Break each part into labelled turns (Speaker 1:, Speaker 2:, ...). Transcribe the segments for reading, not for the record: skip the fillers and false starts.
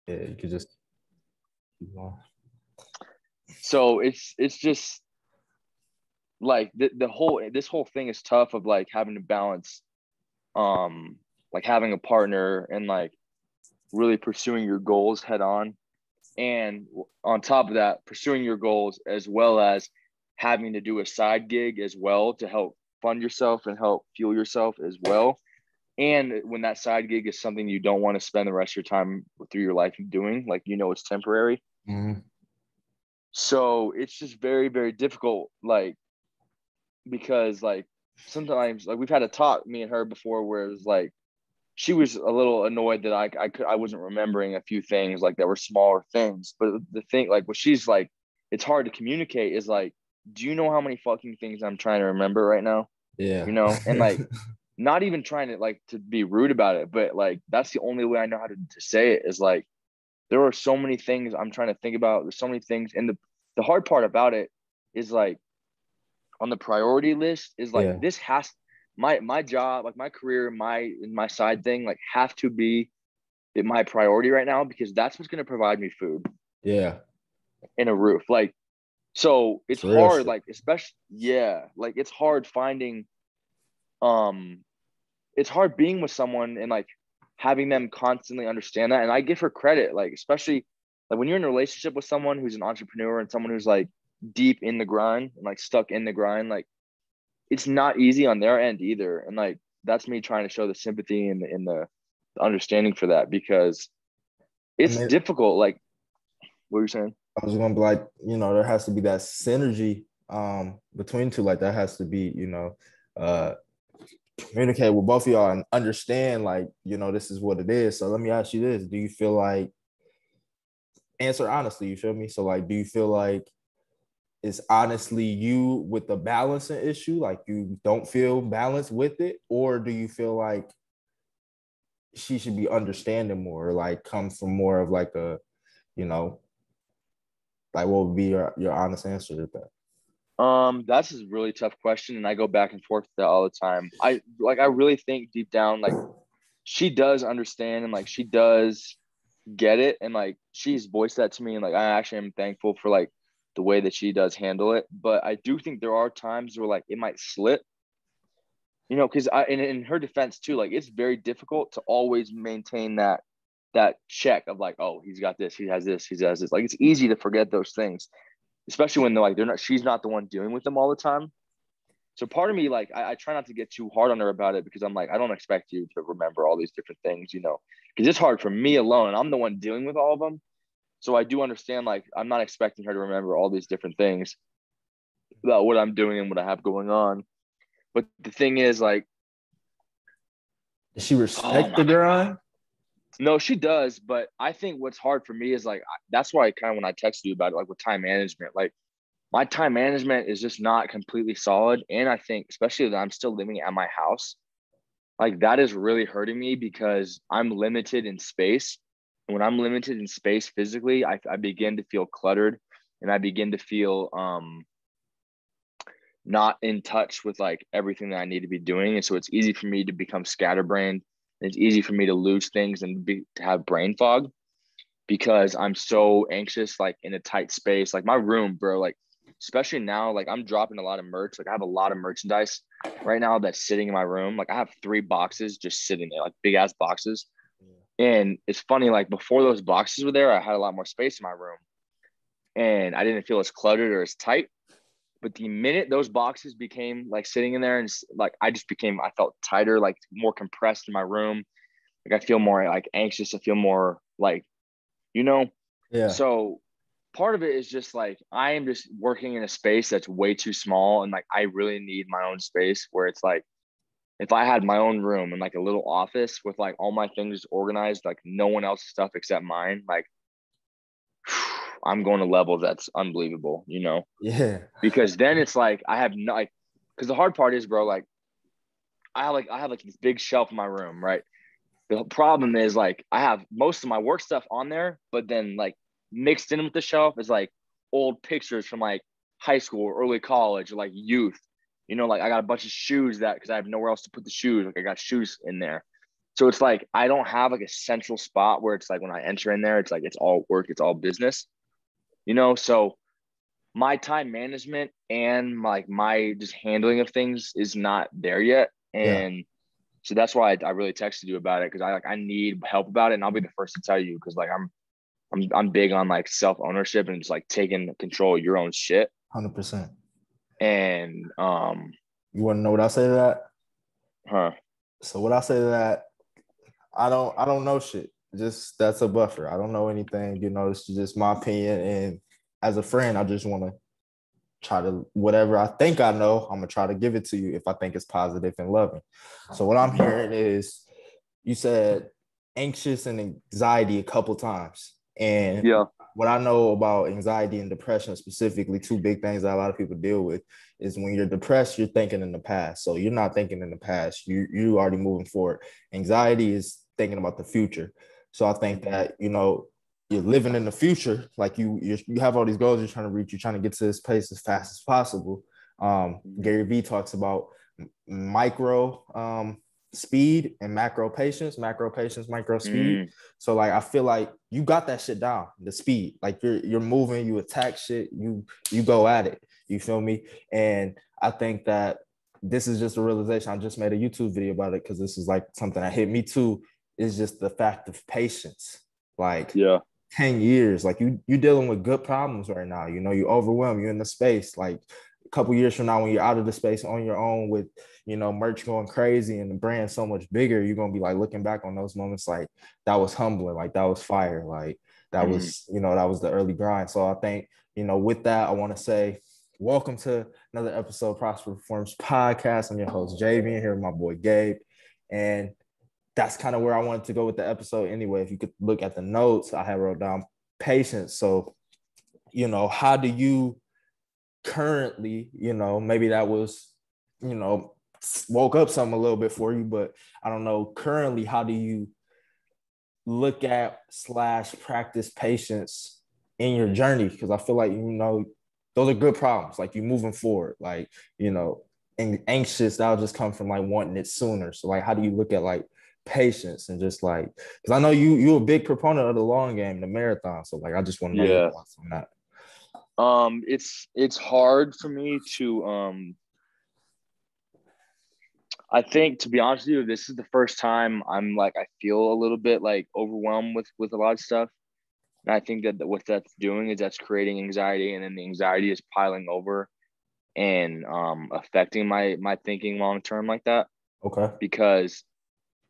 Speaker 1: Yeah, you could just keep going.
Speaker 2: So it's just like the whole this whole thing is tough of like having to balance like having a partner and like really pursuing your goals head on, and on top of that pursuing your goals as well as having to do a side gig as well to help fund yourself and help fuel yourself as well. And when that side gig is something you don't want to spend the rest of your time through your life doing, like, it's temporary.
Speaker 1: Mhm.
Speaker 2: So it's just very, very difficult. Like, because like sometimes like we've had a talk, me and her before, where it was like, she was a little annoyed that I wasn't remembering a few things like that were smaller things. But the thing, like, what she's like, it's hard to communicate is like, do you know how many fucking things I'm trying to remember right now?
Speaker 1: Yeah.
Speaker 2: And like, not even trying to like to be rude about it, but like that's the only way I know how to say it is like, there are so many things I'm trying to think about. There's so many things, and the hard part about it is like on the priority list is like,
Speaker 1: Yeah.
Speaker 2: this has my job, like my career, my side thing, like have to be my priority right now, because that's what's going to provide me food
Speaker 1: Yeah.
Speaker 2: and a roof. Like, so it's
Speaker 1: It's real
Speaker 2: hard,
Speaker 1: shit.
Speaker 2: like, especially, yeah, like it's hard finding, um, it's hard being with someone and like having them constantly understand that. And I give her credit, like, especially like when you're in a relationship with someone who's an entrepreneur and someone who's like deep in the grind and like stuck in the grind, like it's not easy on their end either. And like that's me trying to show the sympathy and the understanding for that, because
Speaker 1: I
Speaker 2: it's
Speaker 1: mean,
Speaker 2: difficult. Like, what you're saying?
Speaker 1: I was gonna be like, there has to be that synergy between two. Like that has to be, uh communicate with both of y'all and understand, like, this is what it is. So let me ask you this. Do you feel like, answer honestly, you feel me? So like, do you feel like it's honestly you with the balancing issue, like you don't feel balanced with it, or do you feel like she should be understanding more, like come from more of like a, you know, like what would be your honest answer to that?
Speaker 2: That's a really tough question, and I go back and forth with that all the time. I really think deep down, like, she does understand and like she does get it, and like she's voiced that to me, and like I actually am thankful for like the way that she does handle it. But I do think there are times where like it might slip, because in her defense too, like it's very difficult to always maintain that check of like, oh, he's got this, he has this, he has this. Like it's easy to forget those things, especially when they're not, she's not the one dealing with them all the time. So part of me, like, I try not to get too hard on her about it, because I'm like, I don't expect you to remember all these different things, because it's hard for me alone. I'm the one dealing with all of them. So I do understand, like, I'm not expecting her to remember all these different things about what I'm doing and what I have going on. But the thing is, like,
Speaker 1: Does she
Speaker 2: oh
Speaker 1: respect the
Speaker 2: my
Speaker 1: grind?
Speaker 2: No, she does, but I think what's hard for me is like, that's why I kind of, when I texted you about it, like with time management, like my time management is just not completely solid. And I think, especially that I'm still living at my house, like that is really hurting me because I'm limited in space. And when I'm limited in space physically, I begin to feel cluttered, and I begin to feel not in touch with like everything that I need to be doing. And so it's easy for me to become scatterbrained. And it's easy for me to lose things and to have brain fog, because I'm so anxious, like in a tight space. Like my room, bro, like especially now, like I'm dropping a lot of merch. Like I have a lot of merchandise right now that's sitting in my room. Like I have 3 boxes just sitting there, like big ass boxes. And it's funny, like before those boxes were there, I had a lot more space in my room and I didn't feel as cluttered or as tight. But the minute those boxes became like sitting in there, and like I felt tighter, like more compressed in my room. Like I feel more like anxious. I feel more like, you know,
Speaker 1: Yeah.
Speaker 2: so part of it is just like I am just working in a space that's way too small, and like I really need my own space where it's like if I had my own room and like a little office with like all my things organized, like no one else's stuff except mine, like I'm going to levels that's unbelievable,
Speaker 1: Yeah.
Speaker 2: because then it's like I have no like, because the hard part is, bro, like I have like this big shelf in my room, right? The problem is like I have most of my work stuff on there, but then like mixed in with the shelf is like old pictures from like high school or early college or like youth. Like I got a bunch of shoes that because I have nowhere else to put the shoes. Like I got shoes in there. So it's like I don't have like a central spot where it's like when I enter in there, it's like it's all work, it's all business, So my time management and like my just handling of things is not there yet.
Speaker 1: Yeah,
Speaker 2: And so that's why I really texted you about it, because I need help about it, and I'll be the first to tell you, because like I'm big on like self ownership and just like taking control of your own shit.
Speaker 1: 100%.
Speaker 2: And
Speaker 1: You want to know what I say to that?
Speaker 2: huh.
Speaker 1: So what I say to that, I don't know shit. Just that's a buffer. I don't know anything. It's just my opinion. And as a friend, I just want to try to whatever I think I know, I'm gonna try to give it to you if I think it's positive and loving. So what I'm hearing is you said anxious and anxiety a couple times. And
Speaker 2: Yeah.
Speaker 1: what I know about anxiety and depression, specifically, two big things that a lot of people deal with is when you're depressed, you're thinking in the past. So you're not thinking in the past. You already moving forward. Anxiety is thinking about the future. So I think that, you're living in the future, like you have all these goals you're trying to reach, you're trying to get to this place as fast as possible. Gary Vee talks about micro speed and macro patience, micro speed.
Speaker 2: Mm,
Speaker 1: So like I feel like you got that shit down, the speed. Like you're moving, you attack shit, you go at it. You feel me? And I think that this is just a realization. I just made a YouTube video about it because this is like something that hit me too. Is just the fact of patience. Like
Speaker 2: yeah.
Speaker 1: 10 years, like you dealing with good problems right now. You overwhelmed, you're in the space. Like a couple years from now, when you're out of the space on your own with merch going crazy and the brand so much bigger, you're gonna be like looking back on those moments like that was humbling, like that was fire, like that
Speaker 2: Mm.
Speaker 1: was, that was the early grind. So I think, with that, I want to say welcome to another episode of Prosper Performance Podcast. I'm your host, JV, here with my boy Gabe. And that's kind of where I wanted to go with the episode anyway. If you could look at the notes, I have wrote down patience. So, how do you currently, maybe that was, woke up something a little bit for you, but I don't know, currently, how do you look at / practice patience in your journey? Because I feel like, those are good problems. Like you moving forward, like, and anxious, that'll just come from like wanting it sooner. So like, how do you look at like patience and just like, because I know you're a big proponent of the long game, the marathon. So like, I just want to know your
Speaker 2: Yeah.
Speaker 1: thoughts on that.
Speaker 2: It's hard for me to I think, to be honest with you, this is the first time I'm like I feel a little bit like overwhelmed with a lot of stuff. And I think that what that's doing is that's creating anxiety, and then the anxiety is piling over and affecting my thinking long term like that.
Speaker 1: Okay.
Speaker 2: Because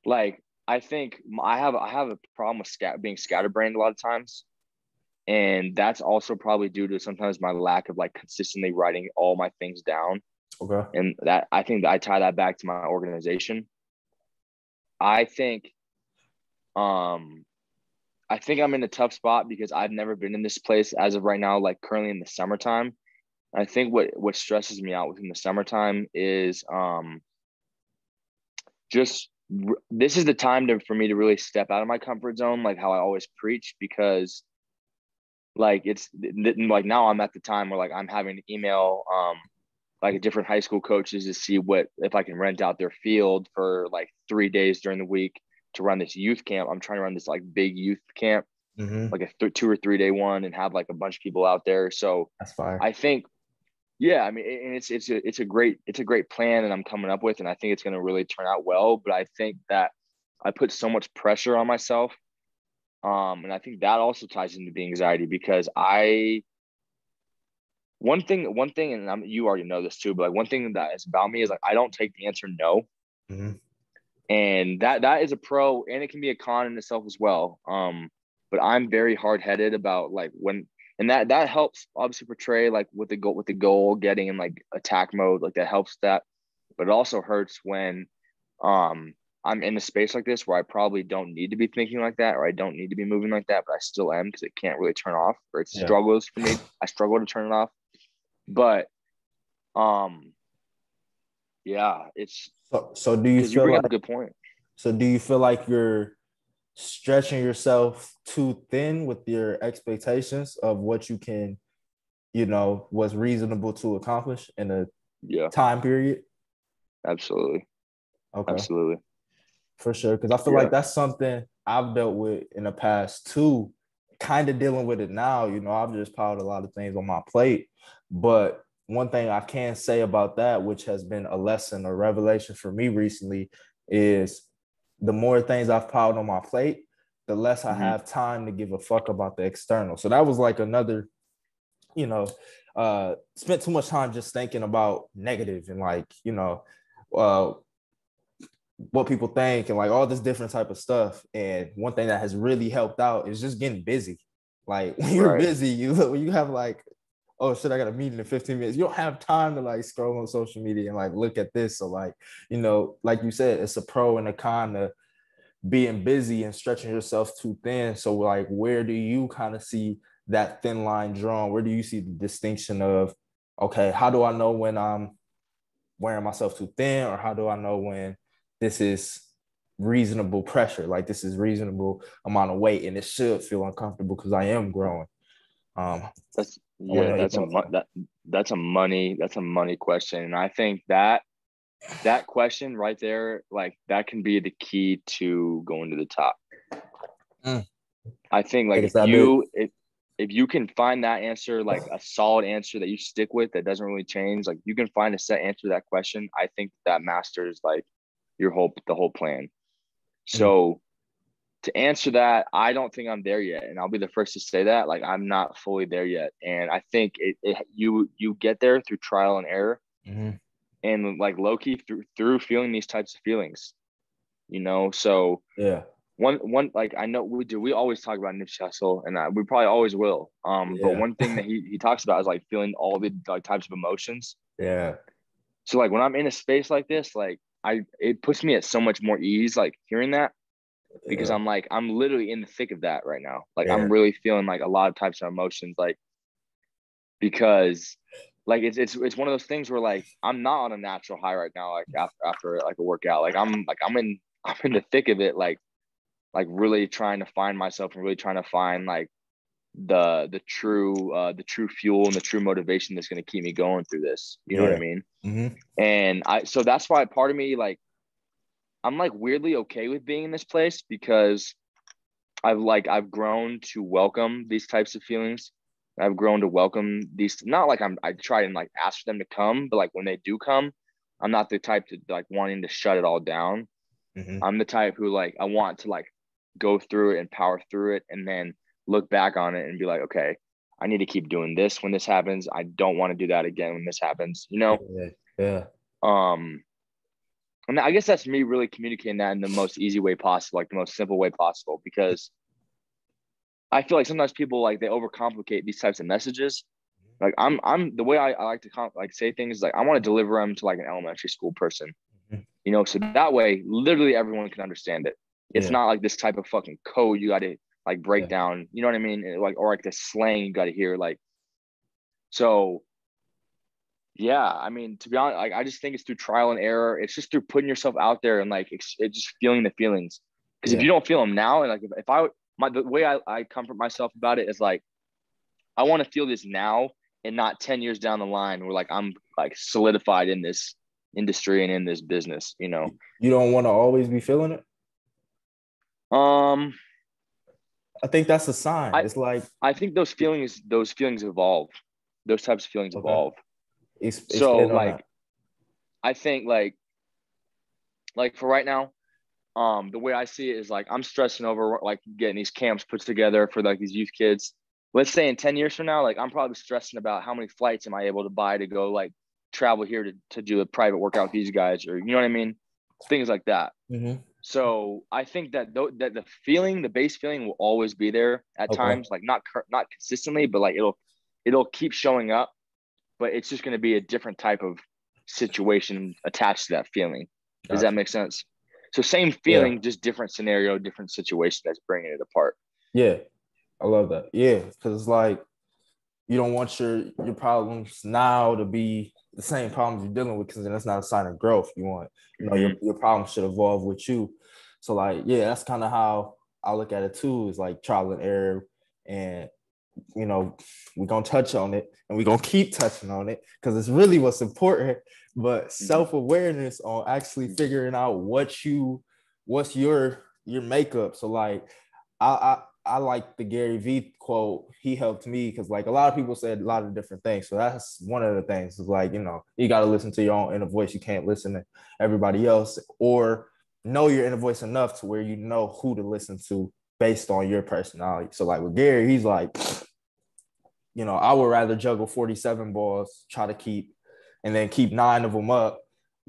Speaker 2: like I think I have a problem with being scatterbrained a lot of times. And that's also probably due to sometimes my lack of like consistently writing all my things down.
Speaker 1: Okay.
Speaker 2: And that I think that I tie that back to my organization. I think um I think I'm in a tough spot because I've never been in this place as of right now, like currently in the summertime. I think what stresses me out within the summertime is just this is the time for me to really step out of my comfort zone, like how I always preach, because like it's like now I'm at the time where like I'm having to email like different high school coaches to see what if I can rent out their field for like 3 days during the week to run this youth camp. I'm trying to run this like big youth camp,
Speaker 1: Mm-hmm.
Speaker 2: like a 2 or 3 day one, and have like a bunch of people out there. So
Speaker 1: That's fire.
Speaker 2: I think, yeah, I mean, and it's a great plan that I'm coming up with, and I think it's going to really turn out well. But I think that I put so much pressure on myself, and I think that also ties into the anxiety, because one thing, and you already know this too, but like one thing that is about me is like I don't take the answer no,
Speaker 1: Mm-hmm.
Speaker 2: and that is a pro, and it can be a con in itself as well. But I'm very hard headed about like when, and that helps obviously portray like with the goal getting in like attack mode, like that helps that, but it also hurts when I'm in a space like this where I probably don't need to be thinking like that, or I don't need to be moving like that, but I still am because it can't really turn off, or it
Speaker 1: Yeah.
Speaker 2: struggles for me. I struggle to turn it off. But um, yeah, it's
Speaker 1: So do you
Speaker 2: because you
Speaker 1: feel
Speaker 2: bring up a
Speaker 1: like
Speaker 2: good point.
Speaker 1: you're stretching yourself too thin with your expectations of what you can, what's reasonable to accomplish in a
Speaker 2: Yeah,
Speaker 1: time period?
Speaker 2: absolutely,
Speaker 1: Okay.
Speaker 2: absolutely.
Speaker 1: For sure. Because I feel like that's something I've dealt with in the past too, kind of dealing with it now. You know, I've just piled a lot of things on my plate. But one thing I can say about that, which has been a lesson or revelation for me recently, is the more things I've piled on my plate, the less I have time to give a fuck about the external. So that was like another, you know, spent too much time just thinking about negative and like, you know, what people think and like all this different type of stuff. And one thing that has really helped out is just getting busy. Like when you're busy, when you have like, oh shit, I got a meeting in 15 minutes. You don't have time to like scroll on social media and like look at this. So like, you know, like you said, it's a pro and a con to being busy and stretching yourself too thin. So like, where do you kind of see that thin line drawn? Where do you see the distinction of, okay, how do I know when I'm wearing myself too thin, or how do I know when this is reasonable pressure, like this is reasonable amount of weight and it should feel uncomfortable because I am growing?
Speaker 2: That's a money question. And I think that question right there, like that can be the key to going to the top. I think like if you can find that answer, like a solid answer that you stick with that doesn't really change, like you can find a set answer to that question, I think that masters like the whole plan. So to answer that, I don't think I'm there yet. And I'll be the first to say that, like, I'm not fully there yet. And I think you get there through trial and error and like low-key through feeling these types of feelings, you know? So one like I know we always talk about Nipsey Hussle, and we probably always will. But one thing that he talks about is like feeling all the like types of emotions. So like when I'm in a space like this, like it puts me at so much more ease, like hearing that, because I'm literally in the thick of that right now. Like I'm really feeling like a lot of types of emotions, like because like it's one of those things where like I'm not on a natural high right now, like after like a workout, like I'm in the thick of it, like really trying to find myself and really trying to find like the true fuel and the true motivation that's going to keep me going through this. You know what I mean? And so that's why part of me, like, I'm like weirdly okay with being in this place, because I've grown to welcome these types of feelings. I've grown to welcome these, not like I try and like ask for them to come, but like when they do come, I'm not the type to like wanting to shut it all down. I'm the type who like, I want to like go through it and power through it, and then look back on it and be like, okay, I need to keep doing this when this happens. I don't want to do that again when this happens, you know? And I guess that's me really communicating that in the most easy way possible, like the most simple way possible, because I feel like sometimes people like they overcomplicate these types of messages. Like I'm the way I like to say things, like I want to deliver them to like an elementary school person, you know, so that way literally everyone can understand it. It's not like this type of fucking code you got to like break down, you know what I mean? Like, or like the slang you got to hear, like, so yeah, I mean, to be honest, like I just think it's through trial and error. It's just through putting yourself out there and like it's just feeling the feelings. Because if you don't feel them now, and like the way I comfort myself about it is like I want to feel this now and not 10 years down the line where like I'm like solidified in this industry and in this business, you know.
Speaker 1: You don't want to always be feeling it? I think that's a sign. It's like
Speaker 2: I think those feelings evolve. Those types of feelings evolve.
Speaker 1: So like
Speaker 2: that. I think like for right now, the way I see it is like I'm stressing over like getting these camps put together for like these youth kids. Let's say in 10 years from now, like I'm probably stressing about how many flights am I able to buy to go like travel here to do a private workout with these guys, or you know what I mean? Things like that. So I think that that the base feeling will always be there at times, like not consistently, but like it'll keep showing up, but it's just going to be a different type of situation attached to that feeling. Does that make sense? So same feeling, just different scenario, different situation that's bringing it apart.
Speaker 1: Yeah, I love that. Yeah, because it's like you don't want your problems now to be the same problems you're dealing with, because then that's not a sign of growth. You want, you know, your problems should evolve with you. So like, yeah, that's kind of how I look at it too, is like trial and error. And, you know, we're going to touch on it and we're going to keep touching on it because it's really what's important. But self-awareness on actually figuring out what you what's your makeup? So like I like the Gary V quote. He helped me because like a lot of people said a lot of different things. So that's one of the things is like, you got to listen to your own inner voice. You can't listen to everybody else, or know your inner voice enough to where you know who to listen to based on your personality. So like with Gary, he's like, I would rather juggle 47 balls, try to keep 9 of them up,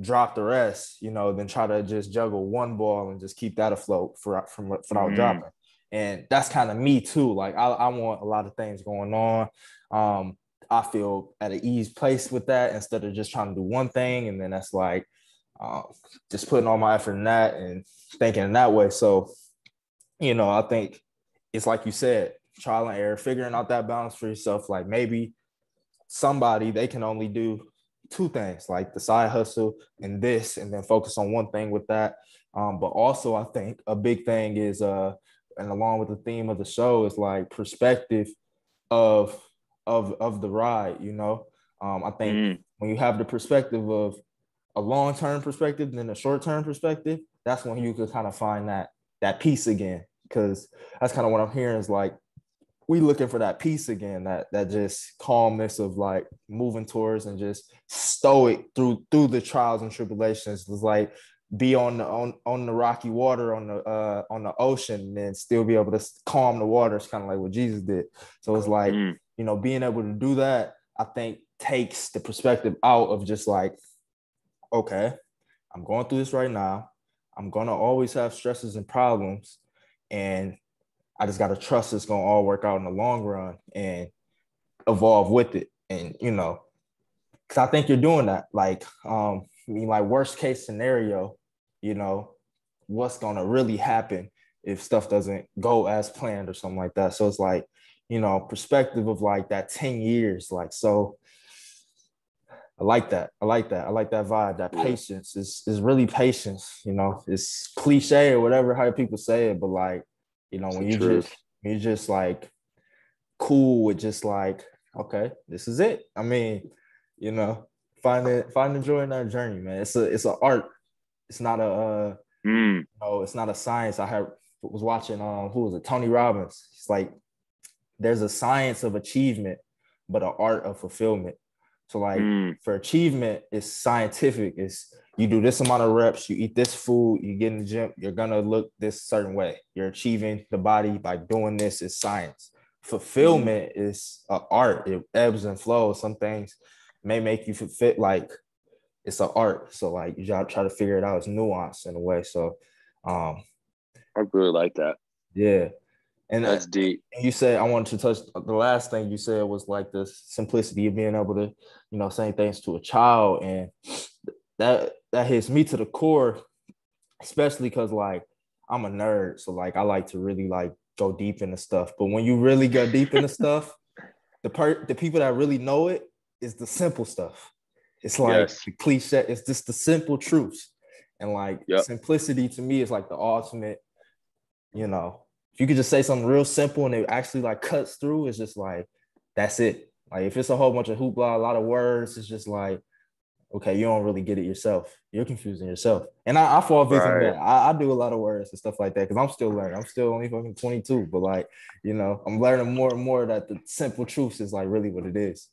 Speaker 1: drop the rest, than try to just juggle one ball and just keep that afloat without dropping. And that's kind of me too. Like I want a lot of things going on. I feel at an ease place with that instead of just trying to do one thing. And then that's like just putting all my effort in that and thinking in that way. So, I think it's like you said, trial and error, figuring out that balance for yourself. Like maybe somebody, they can only do 2 things, like the side hustle and this, and then focus on one thing with that. But also I think a big thing is, and along with the theme of the show, is like perspective of the ride, I think when you have the perspective of a long-term perspective and then a short-term perspective, that's when you could kind of find that peace again. Because that's kind of what I'm hearing is like, we looking for that peace again, that just calmness of like moving towards and just stoic through the trials and tribulations. It's like be on the rocky water on the ocean and then still be able to calm the water. It's kind of like what Jesus did. So it's like, being able to do that, I think takes the perspective out of just like, okay, I'm going through this right now. I'm going to always have stresses and problems. And I just got to trust it's going to all work out in the long run and evolve with it. And, because I think you're doing that. Like, like worst case scenario, what's going to really happen if stuff doesn't go as planned or something like that. So it's like, perspective of like that 10 years. Like, so I like that. I like that vibe. That patience is really patience. It's cliche or whatever, how people say it. But like, when you just like cool with just like, okay, this is it. I mean, find joy in that journey, man. It's an art. It's not it's not a science. Was watching who was it? Tony Robbins. It's like there's a science of achievement, but an art of fulfillment. So like for achievement, it's scientific. It's you do this amount of reps, you eat this food, you get in the gym, you're gonna look this certain way. You're achieving the body by doing this. Is science. Fulfillment is an art. It ebbs and flows. Some things may make you fit like it's an art. So like you gotta try to figure it out. It's nuance in a way. So
Speaker 2: I really like that.
Speaker 1: Yeah. And
Speaker 2: that's deep.
Speaker 1: You said, I wanted to touch the last thing you said was like the simplicity of being able to, say things to a child. And that hits me to the core, especially because like I'm a nerd. So like I like to really like go deep into stuff. But when you really go deep into stuff, the people that really know it is the simple stuff. It's like the cliche, it's just the simple truths. And like simplicity to me is like the ultimate, if you could just say something real simple and it actually like cuts through, it's just like, that's it. Like if it's a whole bunch of hoopla, a lot of words, it's just like, okay, you don't really get it yourself. You're confusing yourself. And I fall victim to that. I do a lot of words and stuff like that because I'm still learning. I'm still only fucking 22, but like, I'm learning more and more that the simple truths is like really what it is.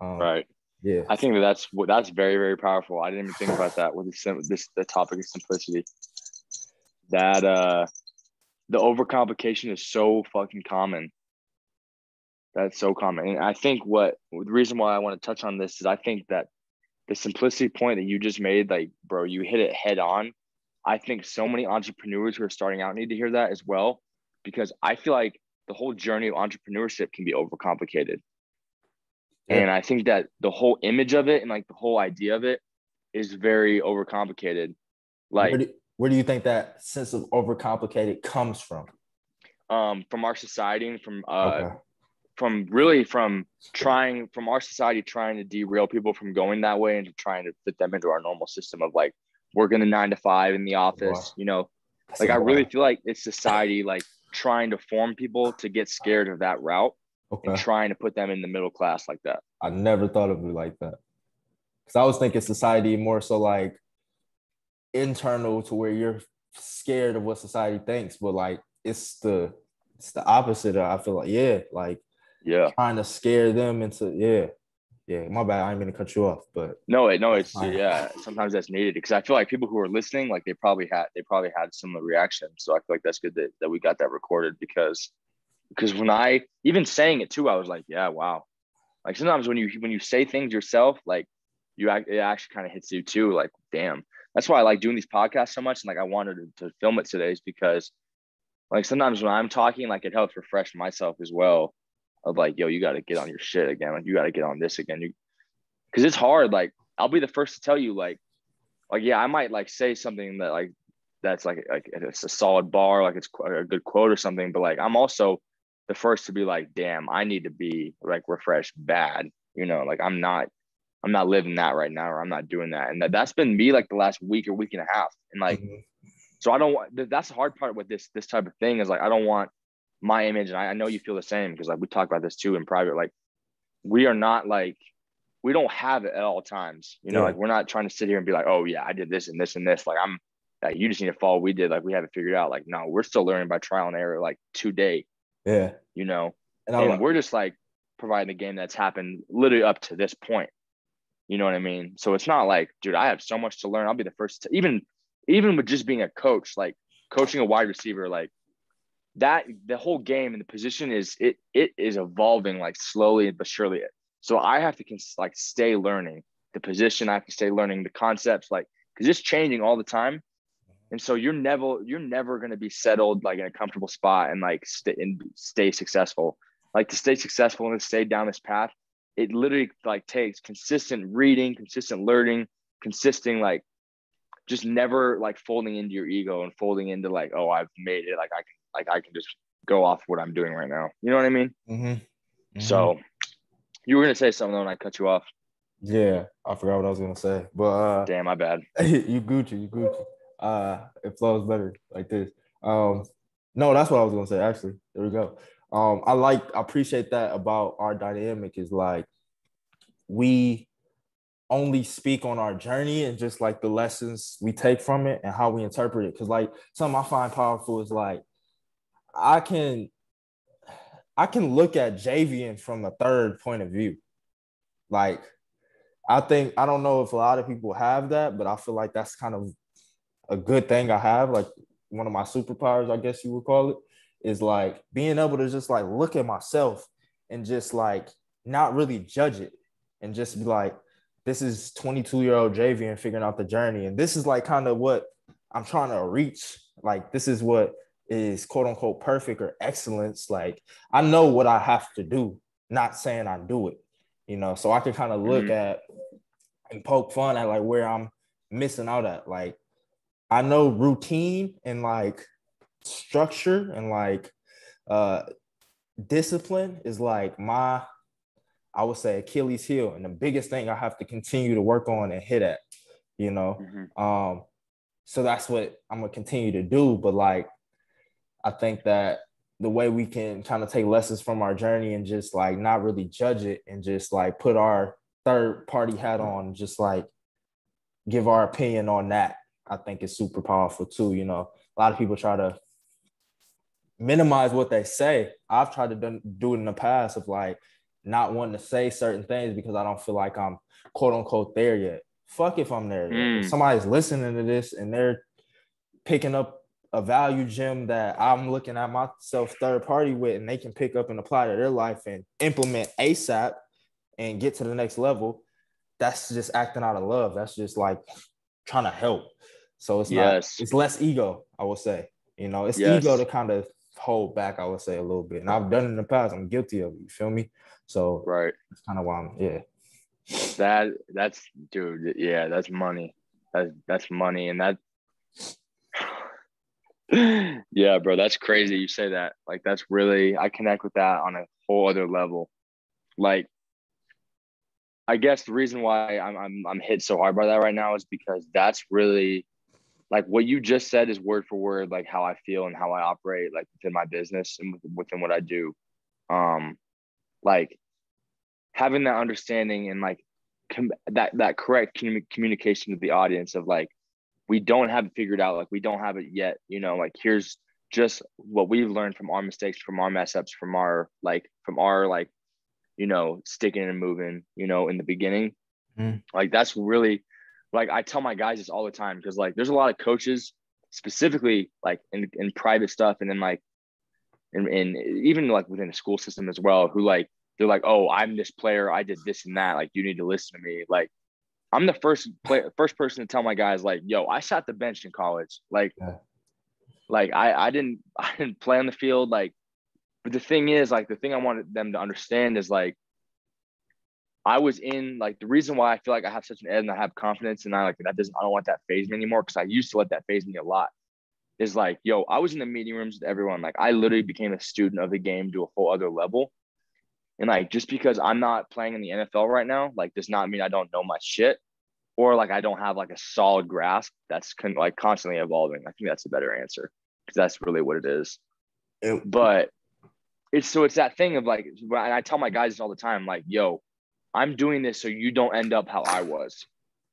Speaker 1: Yeah.
Speaker 2: I think that's very, very powerful. I didn't even think about that with the topic of simplicity. That the overcomplication is so fucking common. That's so common. And I think the reason why I want to touch on this is I think that the simplicity point that you just made, like, bro, you hit it head on. I think so many entrepreneurs who are starting out need to hear that as well, because I feel like the whole journey of entrepreneurship can be overcomplicated. Yeah. And I think that the whole image of it and like the whole idea of it is very overcomplicated. Like,
Speaker 1: where do you think that sense of overcomplicated comes from?
Speaker 2: From our society and from our society trying to derail people from going that way and trying to fit them into our normal system of like working the 9 to 5 in the office. Like I really feel like it's society like trying to form people to get scared of that route and trying to put them in the middle class like that.
Speaker 1: I never thought of it like that, because I was thinking society more so like internal to where you're scared of what society thinks, but like it's the opposite. I feel like like trying to scare them into my bad. I ain't mean to cut you off, but
Speaker 2: no, it's
Speaker 1: fine.
Speaker 2: sometimes that's needed because I feel like people who are listening, like they probably had similar reactions. So I feel like that's good that we got that recorded because when I even saying it too, I was like, yeah, wow. Like sometimes when you say things yourself, like it actually kind of hits you too. Like, damn. That's why I like doing these podcasts so much. And like I wanted to film it today is because like sometimes when I'm talking, like it helps refresh myself as well. Of like, yo, you got to get on your shit again. Like you got to get on this again. Because it's hard. Like I'll be the first to tell you, like yeah, I might like say something that like that's like it's a solid bar, like it's a good quote or something. But like I'm also the first to be like, damn, I need to be like refreshed bad. You know, like I'm not living that right now, or I'm not doing that. And that's been me like the last week or week and a half. And like, so I don't want, that's the hard part with this type of thing is like, I don't want my image. And I know you feel the same because like we talk about this too in private. Like we are not like, we don't have it at all times, you know, like we're not trying to sit here and be like, oh yeah, I did this and this and this. Like you just need to follow what we did. Like we have it figured out. Like, no, we're still learning by trial and error, like today, you know, and we're just like providing a game that's happened literally up to this point. You know what I mean? So it's not like, dude, I have so much to learn. I'll be the first to even with just being a coach, like coaching a wide receiver, like that, the whole game and the position is evolving like slowly but surely. So I have to like stay learning the position. I have to stay learning the concepts, like because it's changing all the time. And so you're never going to be settled like in a comfortable spot and like stay successful. Like to stay successful and to stay down this path, it literally like takes consistent reading, consistent learning, consistent like just never like folding into your ego and folding into like, oh, I've made it. Like I can just go off what I'm doing right now. You know what I mean? So you were gonna say something when I cut you off.
Speaker 1: Yeah, I forgot what I was gonna say, but
Speaker 2: damn, my bad.
Speaker 1: you Gucci. It flows better like this. No, that's what I was gonna say. Actually, there we go. I appreciate that about our dynamic is like we only speak on our journey and just like the lessons we take from it and how we interpret it. Cause like something I find powerful is like I can look at Javian from a third point of view. Like I don't know if a lot of people have that, but I feel like that's kind of a good thing I have. Like one of my superpowers, I guess you would call it, is like being able to just like look at myself and just like not really judge it and just be like, this is 22-year-old Javian figuring out the journey. And this is like kind of what I'm trying to reach. Like this is what is quote unquote perfect or excellence. Like I know what I have to do, not saying I do it, you know, so I can kind of look at and poke fun at like where I'm missing out at. Like I know routine and like structure and like discipline is like I would say Achilles heel and the biggest thing I have to continue to work on and hit at, you know. So that's what I'm gonna continue to do. But like I think that the way we can kind of take lessons from our journey and just like not really judge it and just like put our third party hat on, just like give our opinion on that, I think is super powerful too. You know, a lot of people try to minimize what they say. I've tried to do it in the past of like not wanting to say certain things because I don't feel like I'm quote unquote there yet. Fuck if I'm there yet. If somebody's listening to this and they're picking up a value gem that I'm looking at myself third party with and they can pick up and apply to their life and implement ASAP and get to the next level, that's just acting out of love. That's just like trying to help. So it's not, it's less ego, I would say. You know, it's ego to kind of hold back, I would say, a little bit. And I've done it in the past. I'm guilty of it. You feel me? So that's kind of why
Speaker 2: that's dude, yeah, that's money. That's money. And that yeah, bro, that's crazy you say that. Like that's really, I connect with that on a whole other level. Like I guess the reason why I'm hit so hard by that right now is because that's really like what you just said is word for word like how I feel and how I operate like within my business and within what I do. Like having that understanding and like that correct communication to the audience of like we don't have it figured out. Like we don't have it yet, you know, like here's just what we've learned from our mistakes, from our mess ups, from our you know, sticking and moving, you know, in the beginning. Like that's really, like I tell my guys this all the time, because like there's a lot of coaches specifically like in private stuff, and then like in even like within the school system as well, who like they're like, oh, I'm this player, I did this and that, like you need to listen to me. Like I'm the first person to tell my guys, like, yo, I sat the bench in college. Like I didn't play on the field. Like, but the thing is, like the thing I wanted them to understand is like I was in, like, the reason why I feel like I have such an edge and I have confidence, and I don't want that phase me anymore, because I used to let that phase me a lot, is like, yo, I was in the meeting rooms with everyone. Like I literally became a student of the game to a whole other level. And like, just because I'm not playing in the NFL right now, like does not mean I don't know my shit, or like I don't have like a solid grasp that's like constantly evolving. I think that's a better answer, because that's really what it is. But it's that thing of like, and I tell my guys this all the time, like, yo, I'm doing this so you don't end up how I was,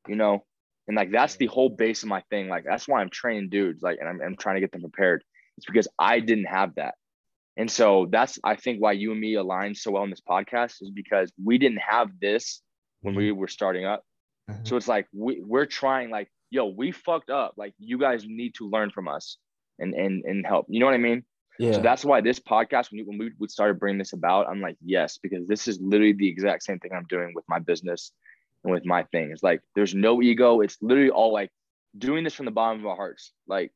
Speaker 2: you know? And like, that's the whole base of my thing. Like, that's why I'm training dudes, like, and I'm trying to get them prepared. It's because I didn't have that. And so that's, I think, why you and me align so well in this podcast, is because we didn't have this when we were starting up. So it's like, we're trying, like, yo, we fucked up. Like, you guys need to learn from us and help. You know what I mean?
Speaker 1: Yeah.
Speaker 2: So that's why this podcast, when we started bringing this about, I'm like, yes, because this is literally the exact same thing I'm doing with my business and with my thing. It's like, there's no ego. It's literally all like doing this from the bottom of our hearts. Like,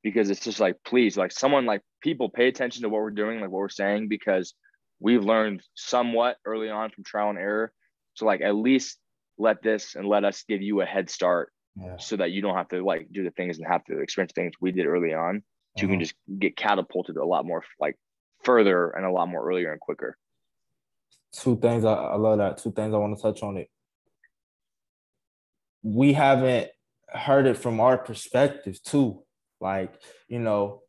Speaker 2: because it's just like, please, like someone, like people pay attention to what we're doing, like what we're saying, because we've learned somewhat early on from trial and error. So like, at least let us give you a head start, so that you don't have to like do the things and have to experience things we did early on. So you can just get catapulted a lot more, like further and a lot more earlier and quicker.
Speaker 1: Two things I love that. Two things I want to touch on it. We haven't heard it from our perspective too. Like, you know,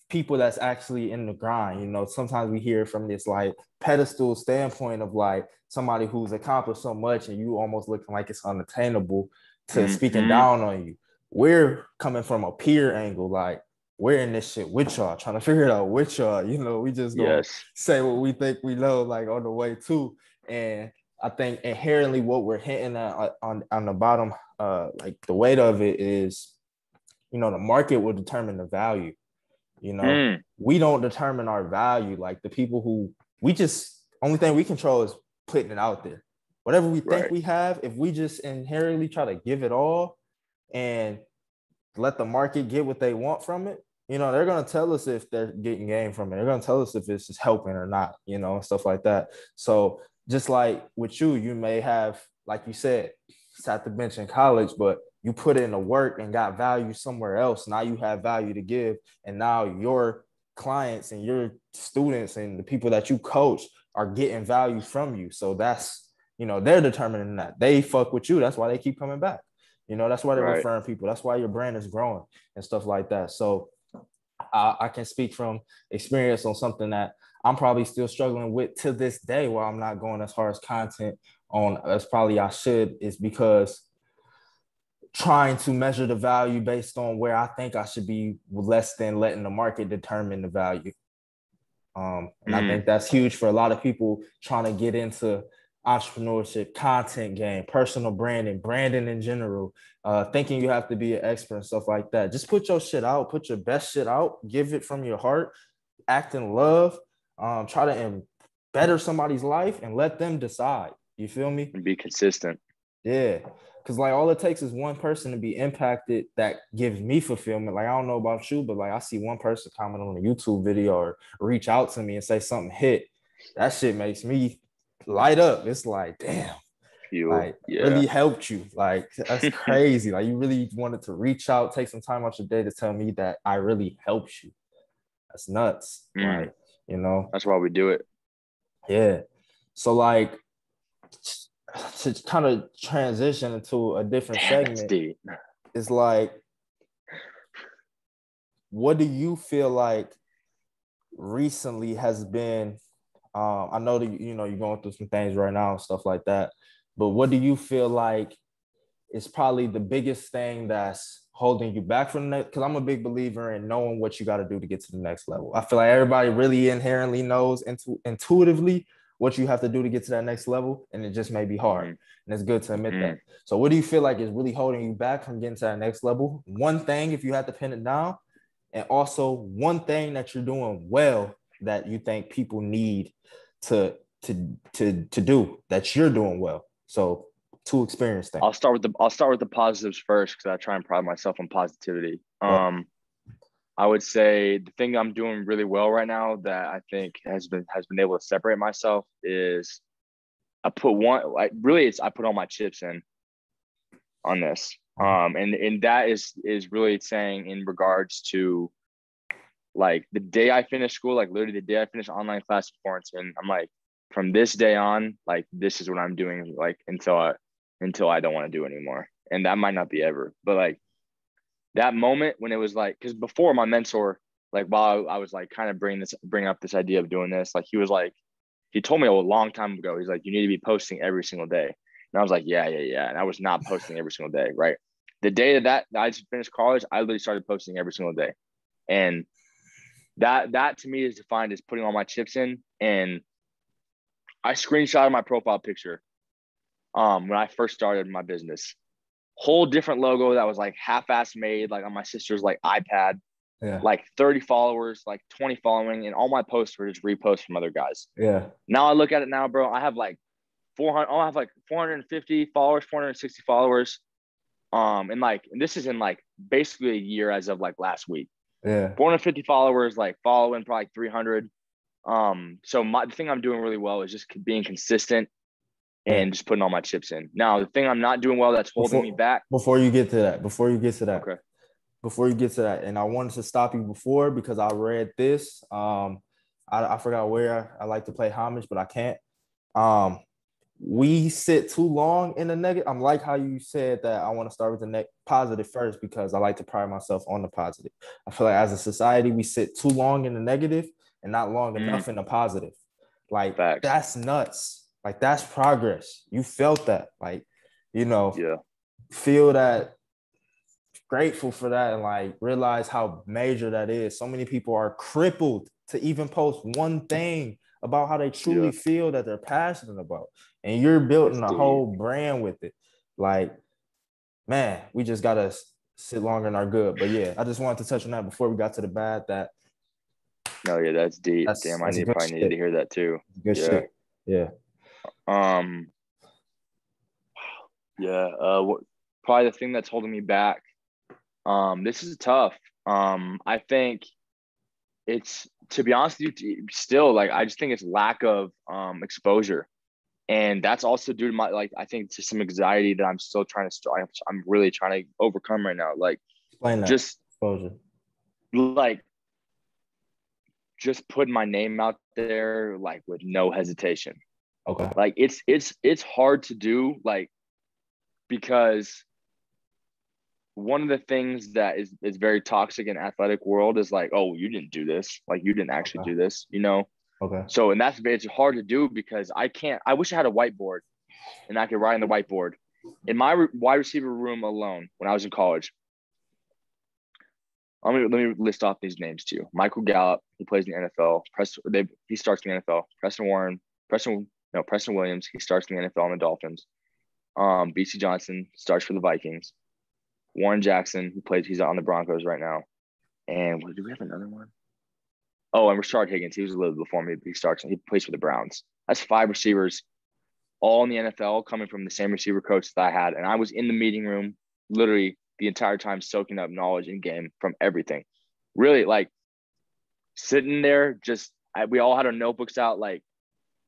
Speaker 1: people that's actually in the grind, you know, sometimes we hear from this like pedestal standpoint of like somebody who's accomplished so much and you almost looking like it's unattainable to speaking down on you. We're coming from a peer angle, like we're in this shit with y'all, trying to figure it out with y'all. You know, we just gonna say what we think we know, like on the way too. And I think inherently what we're hitting at on the bottom, like the weight of it is, you know, the market will determine the value. You know, we don't determine our value. Like the people who only thing we control is putting it out there. Whatever we think we have, if we just inherently try to give it all and let the market get what they want from it, you know, they're going to tell us if they're getting gain from it. They're going to tell us if it's just helping or not, you know, and stuff like that. So just like with you may have, like you said, sat the bench in college, but you put in the work and got value somewhere else. Now you have value to give. And now your clients and your students and the people that you coach are getting value from you. So that's, you know, they're determining that. They fuck with you. That's why they keep coming back. You know, that's why they're referring people. That's why your brand is growing and stuff like that. So I can speak from experience on something that I'm probably still struggling with to this day, where I'm not going as far as content on as probably I should, is because trying to measure the value based on where I think I should be, less than letting the market determine the value. And I think that's huge for a lot of people trying to get into entrepreneurship, content game, personal branding in general, thinking you have to be an expert and stuff like that. Just put your shit out, put your best shit out, give it from your heart, act in love, try to better somebody's life and let them decide. You feel me?
Speaker 2: And be consistent.
Speaker 1: Yeah. Because like all it takes is one person to be impacted that gives me fulfillment. Like, I don't know about you, but like I see one person comment on a YouTube video or reach out to me and say something hit. That shit makes me light up. It's like, damn, really helped you. Like, that's crazy. Like, you really wanted to reach out, take some time out your day to tell me that I really helped you. That's nuts. Like, you know,
Speaker 2: that's why we do it.
Speaker 1: Yeah. So like, to kind of transition into a different segment, is like, what do you feel like recently has been, I know that, you know, you're going through some things right now and stuff like that, but what do you feel like is probably the biggest thing that's holding you back from the next. Because I'm a big believer in knowing what you got to do to get to the next level. I feel like everybody really inherently knows intuitively what you have to do to get to that next level, and it just may be hard. And it's good to admit that. So what do you feel like is really holding you back from getting to that next level? One thing, if you had to pin it down, and also one thing that you're doing well that you think people need to do that you're doing well. So two experience things.
Speaker 2: I'll start with the positives first because I try and pride myself on positivity. I would say the thing I'm doing really well right now that I think has been able to separate myself is I put all my chips in on this. And that is really saying in regards to like the day I finished school, like literally the day I finished online class with Florence, and I'm like, from this day on, like this is what I'm doing, like until I don't want to do anymore. And that might not be ever, but like that moment when it was like, because before my mentor, like while I was like kind of bring up this idea of doing this, like he told me a long time ago, he's like, you need to be posting every single day. And I was like, yeah. And I was not posting every single day, right? The day that I just finished college, I literally started posting every single day. And that to me is defined as putting all my chips in. And I screenshotted my profile picture when I first started my business. Whole different logo that was like half-ass made, like on my sister's like iPad.
Speaker 1: Yeah.
Speaker 2: Like 30 followers, like 20 following, and all my posts were just reposts from other guys.
Speaker 1: Yeah.
Speaker 2: Now I look at it now, bro. I have like 450 followers, 460 followers. And this is in like basically a year as of like last week.
Speaker 1: Yeah.
Speaker 2: 450 followers, like following probably 300. So the thing I'm doing really well is just being consistent and just putting all my chips in. Now, the thing I'm not doing well that's holding me back.
Speaker 1: Before you get to that.
Speaker 2: Okay.
Speaker 1: Before you get to that, and I wanted to stop you before because I read this. I forgot where I like to play homage, but I can't. We sit too long in the negative. I'm like how you said that I want to start with the positive first because I like to pride myself on the positive. I feel like as a society, we sit too long in the negative and not long enough in the positive. Like
Speaker 2: Facts.
Speaker 1: That's nuts. Like that's progress. You felt that, like, feel that, grateful for that, and like realize how major that is. So many people are crippled to even post one thing about how they truly feel that they're passionate about. And you're building a whole brand with it. Like, man, we just gotta sit longer in our good. But yeah, I just wanted to touch on that before we got to the bad.
Speaker 2: No, yeah, that's deep. Damn, I probably needed to hear that too.
Speaker 1: Good shit. Yeah.
Speaker 2: Probably the thing that's holding me back. This is tough. I think it's, to be honest with you, still, like, I just think it's lack of exposure. And that's also due to my, like, I think to some anxiety that I'm still I'm really trying to overcome right now. Like,
Speaker 1: explain that.
Speaker 2: Just
Speaker 1: exposure.
Speaker 2: Like, just put my name out there, like, with no hesitation.
Speaker 1: Okay.
Speaker 2: Like, it's hard to do, like, because one of the things that is very toxic in athletic world is like, oh, you didn't do this. Like, you didn't actually do this,
Speaker 1: Okay.
Speaker 2: So, and it's hard to do because I wish I had a whiteboard and I could write on the whiteboard. In my wide receiver room alone, when I was in college, let me list off these names to you. Michael Gallup, he plays in the NFL. He starts in the NFL. Preston Williams, he starts in the NFL on the Dolphins. BC Johnson starts for the Vikings. Warren Jackson, he's on the Broncos right now. And do we have another one? Oh, and Rashard Higgins. He was a little before me, but he plays for the Browns. That's 5 receivers, all in the NFL, coming from the same receiver coach that I had. And I was in the meeting room literally the entire time, soaking up knowledge in game from everything. Really, like, sitting there, we all had our notebooks out. Like,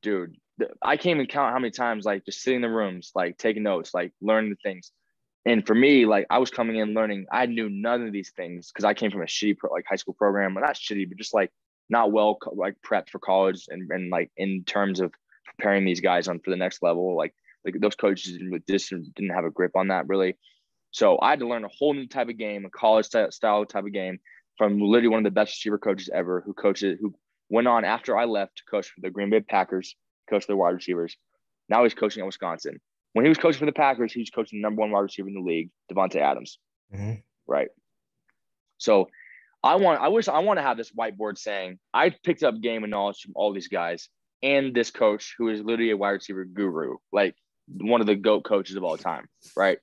Speaker 2: dude, I can't even count how many times, like, just sitting in the rooms, like, taking notes, like, learning the things. And for me, like, I was coming in learning. I knew none of these things because I came from a shitty high school program. Well, not shitty, but just like not well like prepped for college and like in terms of preparing these guys for the next level. Like those coaches didn't have a grip on that really. So I had to learn a whole new type of game, a college style type of game from literally one of the best receiver coaches ever, who went on after I left to coach for the Green Bay Packers, coach their wide receivers. Now he's coaching at Wisconsin. When he was coaching for the Packers, he was coaching the number one wide receiver in the league, Devontae Adams.
Speaker 1: Mm-hmm.
Speaker 2: Right. So I want to have this whiteboard saying I picked up game and knowledge from all these guys and this coach who is literally a wide receiver guru, like one of the GOAT coaches of all time. Right.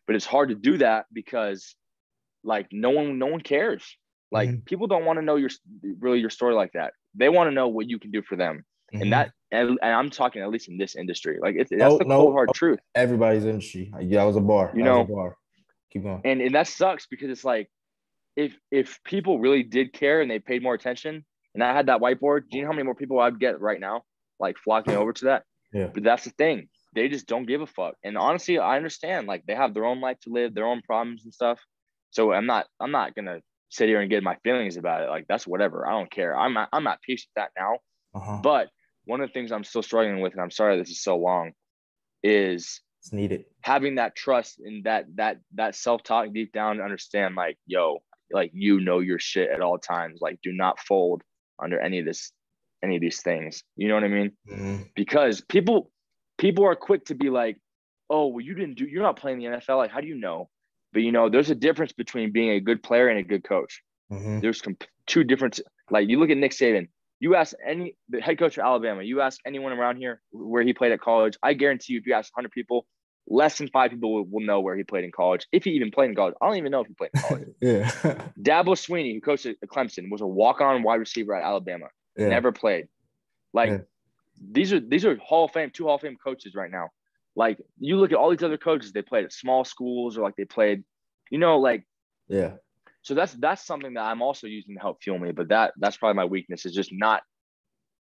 Speaker 2: But it's hard to do that because like no one cares. Like
Speaker 1: Mm-hmm.
Speaker 2: people don't want to know your story like that. They want to know what you can do for them.
Speaker 1: Mm-hmm.
Speaker 2: And I'm talking at least in this industry. Like that's
Speaker 1: Oh
Speaker 2: the cold
Speaker 1: no,
Speaker 2: hard truth.
Speaker 1: everybody's industry. Yeah, that was a bar.
Speaker 2: You
Speaker 1: That was a
Speaker 2: know,
Speaker 1: bar. Keep going.
Speaker 2: and that sucks because it's like if people really did care and they paid more attention and I had that whiteboard, do you know how many more people I'd get right now like flocking over to that?
Speaker 1: Yeah.
Speaker 2: But that's the thing. They just don't give a fuck. And honestly, I understand like they have their own life to live, their own problems and stuff. So I'm not gonna sit here and get my feelings about it. Like that's whatever. I don't care. I'm at peace with that now.
Speaker 1: Uh-huh.
Speaker 2: But one of the things I'm still struggling with, and I'm sorry this is so long, is
Speaker 1: It's needed.
Speaker 2: having that trust and that self-talk deep down to understand like, yo, like your shit at all times. Like do not fold under any of these things. You know what I mean?
Speaker 1: Mm-hmm.
Speaker 2: Because people are quick to be like, oh, well, you're not playing the NFL. Like, how do you know? But there's a difference between being a good player and a good coach.
Speaker 1: Mm-hmm.
Speaker 2: There's two different. Like you look at Nick Saban. You ask the head coach of Alabama. You ask anyone around here where he played at college. I guarantee you, if you ask 100 people, less than 5 people will know where he played in college. If he even played in college, I don't even know if he played in college.
Speaker 1: Yeah.
Speaker 2: Dabo Swinney, who coached at Clemson, was a walk-on wide receiver at Alabama.
Speaker 1: Yeah.
Speaker 2: Never played. Like these are Hall of Fame, 2 Hall of Fame coaches right now. Like you look at all these other coaches, they played at small schools or like they played, like
Speaker 1: Yeah.
Speaker 2: So that's something that I'm also using to help fuel me. But that's probably my weakness is just not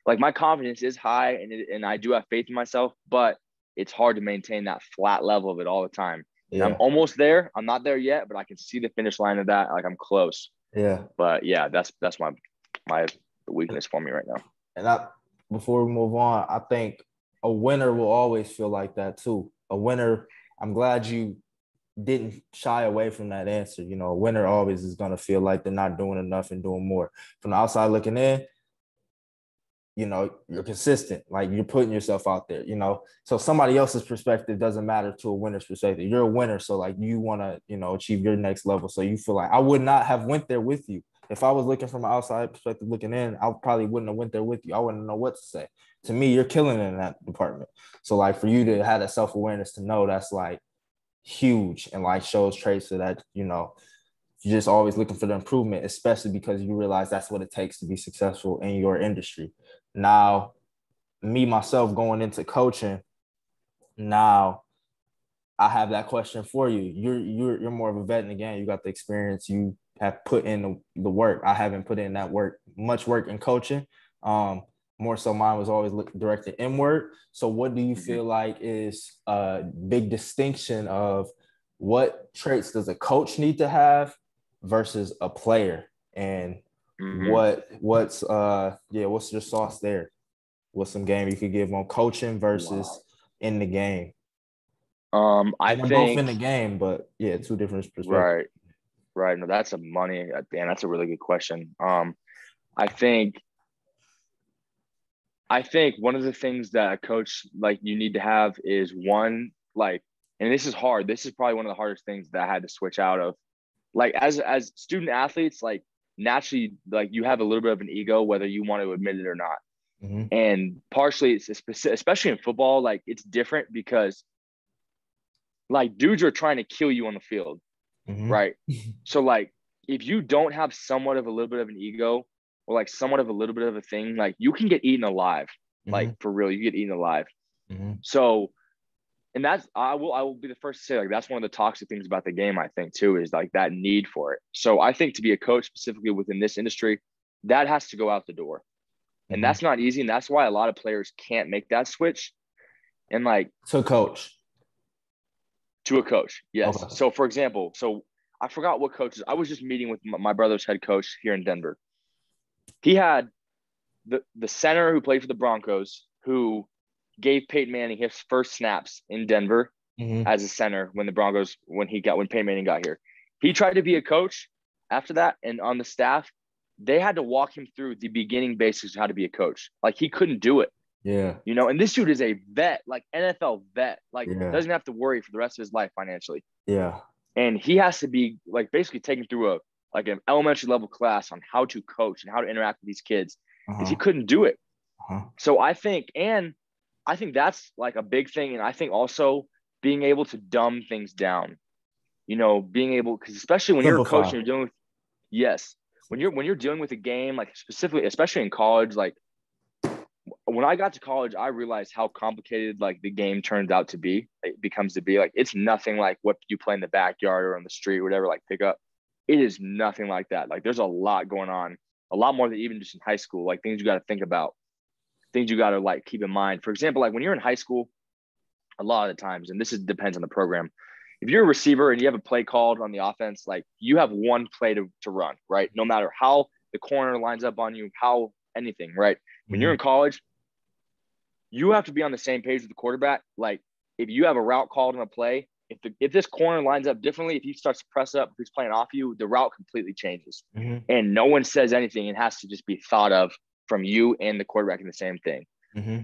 Speaker 2: like my confidence is high and I do have faith in myself, but it's hard to maintain that flat level of it all the time. And
Speaker 1: Yeah.
Speaker 2: I'm almost there. I'm not there yet, but I can see the finish line of that. Like I'm close.
Speaker 1: Yeah.
Speaker 2: But yeah, that's my weakness for me right now.
Speaker 1: And before we move on, I think a winner will always feel like that too. A winner, I'm glad you didn't shy away from that answer. A winner always is going to feel like they're not doing enough and doing more. From the outside looking in, you're consistent. Like you're putting yourself out there, So somebody else's perspective doesn't matter to a winner's perspective. You're a winner. So like you want to, achieve your next level. So you feel like I would not have went there with you. If I was looking from an outside perspective looking in, I probably wouldn't have went there with you. I wouldn't know what to say. To me, you're killing it in that department. So like for you to have that self-awareness to know that's like huge and like shows traits of that, you're just always looking for the improvement, especially because you realize that's what it takes to be successful in your industry. Now, me, myself going into coaching, now I have that question for you. You're more of a vet in the game. You got the experience. You have put in the work. I haven't put in that much work in coaching. More so mine was always directed inward. So what do you feel like is a big distinction of what traits does a coach need to have versus a player? And what's your sauce there? What's some game you could give on coaching versus in the game?
Speaker 2: I
Speaker 1: think
Speaker 2: both
Speaker 1: in the game, but yeah, two different perspectives.
Speaker 2: Right. No, that's that's a really good question. I think one of the things that a coach like you need to have is one, like, and this is hard. This is probably one of the hardest things that I had to switch out of. Like as student athletes, like naturally, like you have a little bit of an ego, whether you want to admit it or not.
Speaker 1: Mm-hmm.
Speaker 2: And partially, it's especially in football, like it's different because like dudes are trying to kill you on the field, right? So like if you don't have somewhat of a little bit of an ego or like somewhat of a little bit of a thing, like you can get eaten alive, like for real, you get eaten alive. So, and that's I will be the first to say like that's one of the toxic things about the game. I think too is like that need for it. So I think to be a coach specifically within this industry, that has to go out the door, and that's not easy, and that's why a lot of players can't make that switch. And like
Speaker 1: to a coach,
Speaker 2: yes.
Speaker 1: Okay.
Speaker 2: So for example, I forgot what coaches. I was just meeting with my brother's head coach here in Denver. He had the center who played for the Broncos who gave Peyton Manning his first snaps in Denver as a center when Peyton Manning got here. He tried to be a coach after that, and on the staff, they had to walk him through the beginning basics of how to be a coach. Like he couldn't do it.
Speaker 1: Yeah.
Speaker 2: You know, and this dude is a vet, like NFL vet, like
Speaker 1: Yeah.
Speaker 2: doesn't have to worry for the rest of his life financially.
Speaker 1: Yeah.
Speaker 2: And he has to be like basically taken through an elementary level class on how to coach and how to interact with these kids because he
Speaker 1: Uh-huh.
Speaker 2: couldn't do it.
Speaker 1: Uh-huh.
Speaker 2: So I think that's like a big thing. And I think also being able to dumb things down, you know, being able, because especially when you're a coach
Speaker 1: Simplify.
Speaker 2: and you're dealing with, yes, when you're dealing with a game, like specifically, especially in college, like when I got to college, I realized how complicated like the game turns out to be. It becomes to be like it's nothing like what you play in the backyard or on the street, or whatever, like pick up. It is nothing like that. Like there's a lot going on, a lot more than even just in high school. Like things you got to think about, things you got to like keep in mind. For example, like when you're in high school, a lot of the times, and depends on the program. If you're a receiver and you have a play called on the offense, like you have one play to run, right? No matter how the corner lines up on you, how anything, right? When you're
Speaker 1: Mm-hmm.
Speaker 2: in college, you have to be on the same page with the quarterback. Like if you have a route called on a play, if this corner lines up differently, if he starts to press up, if he's playing off you, the route completely changes.
Speaker 1: Mm-hmm.
Speaker 2: And no one says anything. It has to just be thought of from you and the quarterback in the same thing.
Speaker 1: Mm-hmm.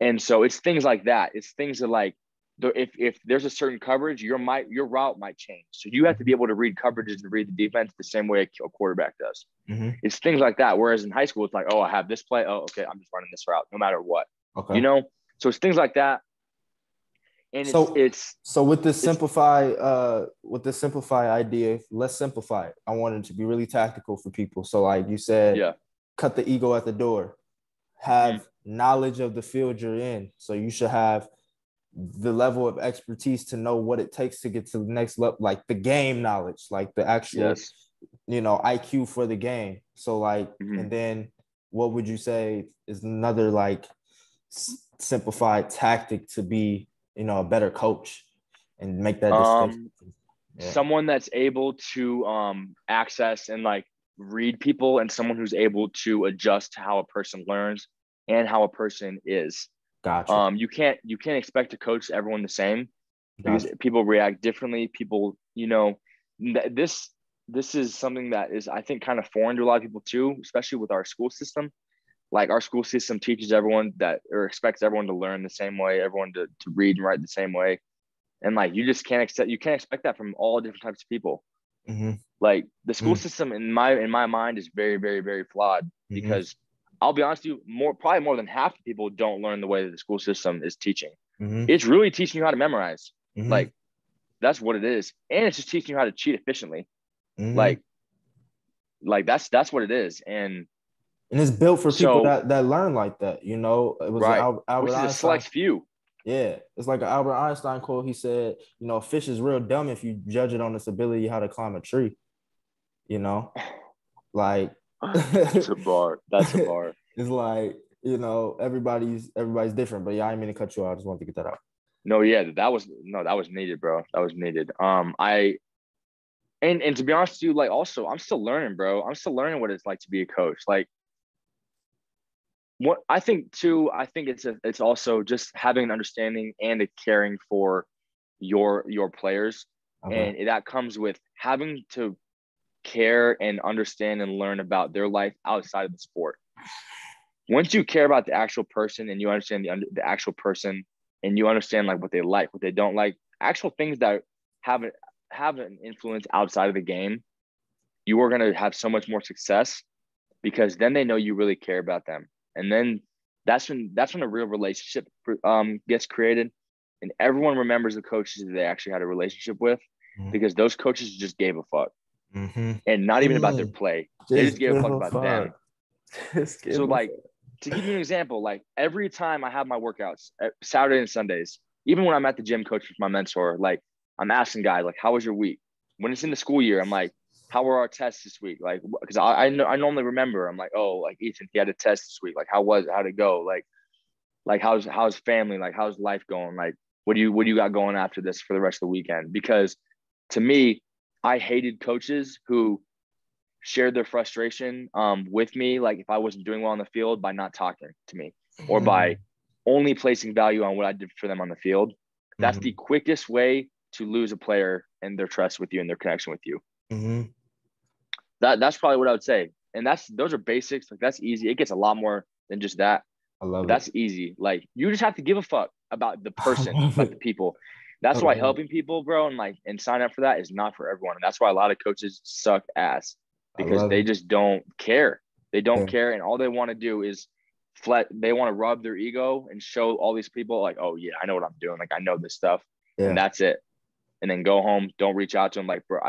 Speaker 2: And so it's things like that. It's things that like if there's a certain coverage, your route might change. So you have to be able to read coverages and read the defense the same way a quarterback does.
Speaker 1: Mm-hmm.
Speaker 2: It's things like that. Whereas in high school, it's like, oh, I have this play. Oh, okay, I'm just running this route no matter what. You
Speaker 1: Okay.
Speaker 2: know? So it's things like that. And
Speaker 1: So
Speaker 2: it's
Speaker 1: so with this simplify idea, let's simplify it. I want it to be really tactical for people. So like you said,
Speaker 2: yeah.
Speaker 1: cut the ego at the door.
Speaker 2: Mm-hmm.
Speaker 1: Have knowledge of the field you're in. So you should have the level of expertise to know what it takes to get to the next level, like the game knowledge, like the actual,
Speaker 2: Yes.
Speaker 1: IQ for the game. So like,
Speaker 2: Mm-hmm.
Speaker 1: and then what would you say is another like simplified tactic to be, a better coach and make that distinction? Yeah.
Speaker 2: Someone that's able to access and like read people, and someone who's able to adjust to how a person learns and how a person is.
Speaker 1: Gotcha.
Speaker 2: You can't expect to coach everyone the same because
Speaker 1: Gotcha.
Speaker 2: people react differently. People, this is something that is, I think, kind of foreign to a lot of people too, especially with our school system. Like our school system teaches everyone that, or expects everyone to learn the same way, everyone to read and write the same way. And like you can't expect that from all different types of people.
Speaker 1: Mm-hmm.
Speaker 2: Like the school
Speaker 1: Mm-hmm.
Speaker 2: system in my mind is very, very, very flawed
Speaker 1: Mm-hmm.
Speaker 2: because I'll be honest with you, probably more than half the people don't learn the way that the school system is teaching.
Speaker 1: Mm-hmm.
Speaker 2: It's really teaching you how to memorize.
Speaker 1: Mm-hmm.
Speaker 2: Like that's what it is. And it's just teaching you how to cheat efficiently.
Speaker 1: Mm-hmm.
Speaker 2: Like that's what it is. And
Speaker 1: And it's built for people
Speaker 2: so,
Speaker 1: that learn like that. It was
Speaker 2: right,
Speaker 1: Albert
Speaker 2: which is a
Speaker 1: Einstein.
Speaker 2: select few.
Speaker 1: Yeah, it's like an Albert Einstein quote. He said, a fish is real dumb if you judge it on its ability how to climb a tree. You know, like
Speaker 2: That's a bar. That's a bar.
Speaker 1: it's like, everybody's different. But yeah, I didn't mean to cut you out. I just wanted to get that out.
Speaker 2: No, yeah, that was needed, bro. That was needed. And to be honest with you, like also I'm still learning, bro. I'm still learning what it's like to be a coach. Like what I think too, I think it's also just having an understanding and a caring for your players.
Speaker 1: Okay.
Speaker 2: And that comes with having to care and understand and learn about their life outside of the sport. Once you care about the actual person and you understand the actual person and you understand like what they like, what they don't like, actual things that have an influence outside of the game, you are going to have so much more success because then they know you really care about them. And then that's when a real relationship gets created, and everyone remembers the coaches that they actually had a relationship with
Speaker 1: Mm-hmm.
Speaker 2: because those coaches just gave a fuck,
Speaker 1: Mm-hmm.
Speaker 2: and not even about their play. They just
Speaker 1: Just
Speaker 2: gave a
Speaker 1: give
Speaker 2: fuck
Speaker 1: a
Speaker 2: about them.
Speaker 1: fuck. Just
Speaker 2: So
Speaker 1: give a fuck.
Speaker 2: like to give you an example, like every time I have my workouts, Saturday and Sundays, even when I'm at the gym coaching with my mentor, like I'm asking guys like, how was your week? When it's in the school year, I'm like, how were our tests this week? Like, because I know I normally remember. I'm like, oh, like Ethan, he had a test this week. Like, how'd it go? Like how's family? Like, how's life going? Like, what do you got going after this for the rest of the weekend? Because to me, I hated coaches who shared their frustration with me, like if I wasn't doing well on the field, by not talking to me or by only placing value on what I did for them on the field. That's the
Speaker 1: Mm-hmm.
Speaker 2: quickest way to lose a player and their trust with you and their connection with you.
Speaker 1: Mm-hmm.
Speaker 2: That's probably what I would say. And those are basics. Like that's easy. It gets a lot more than just that.
Speaker 1: I love it.
Speaker 2: That's easy. Like, you just have to give a fuck about the
Speaker 1: I
Speaker 2: person,
Speaker 1: love
Speaker 2: about the
Speaker 1: it.
Speaker 2: people.
Speaker 1: I
Speaker 2: That's why
Speaker 1: love it.
Speaker 2: helping people, bro, and sign up for that is not for everyone. And that's why a lot of coaches suck ass,
Speaker 1: I
Speaker 2: because
Speaker 1: love
Speaker 2: they
Speaker 1: it.
Speaker 2: just don't care. They don't
Speaker 1: Yeah.
Speaker 2: care, and all they want to do is they want to rub their ego and show all these people like, oh yeah, I know what I'm doing. Like, I know this stuff, and
Speaker 1: Yeah.
Speaker 2: that's it. And then go home, don't reach out to them. Like, bro,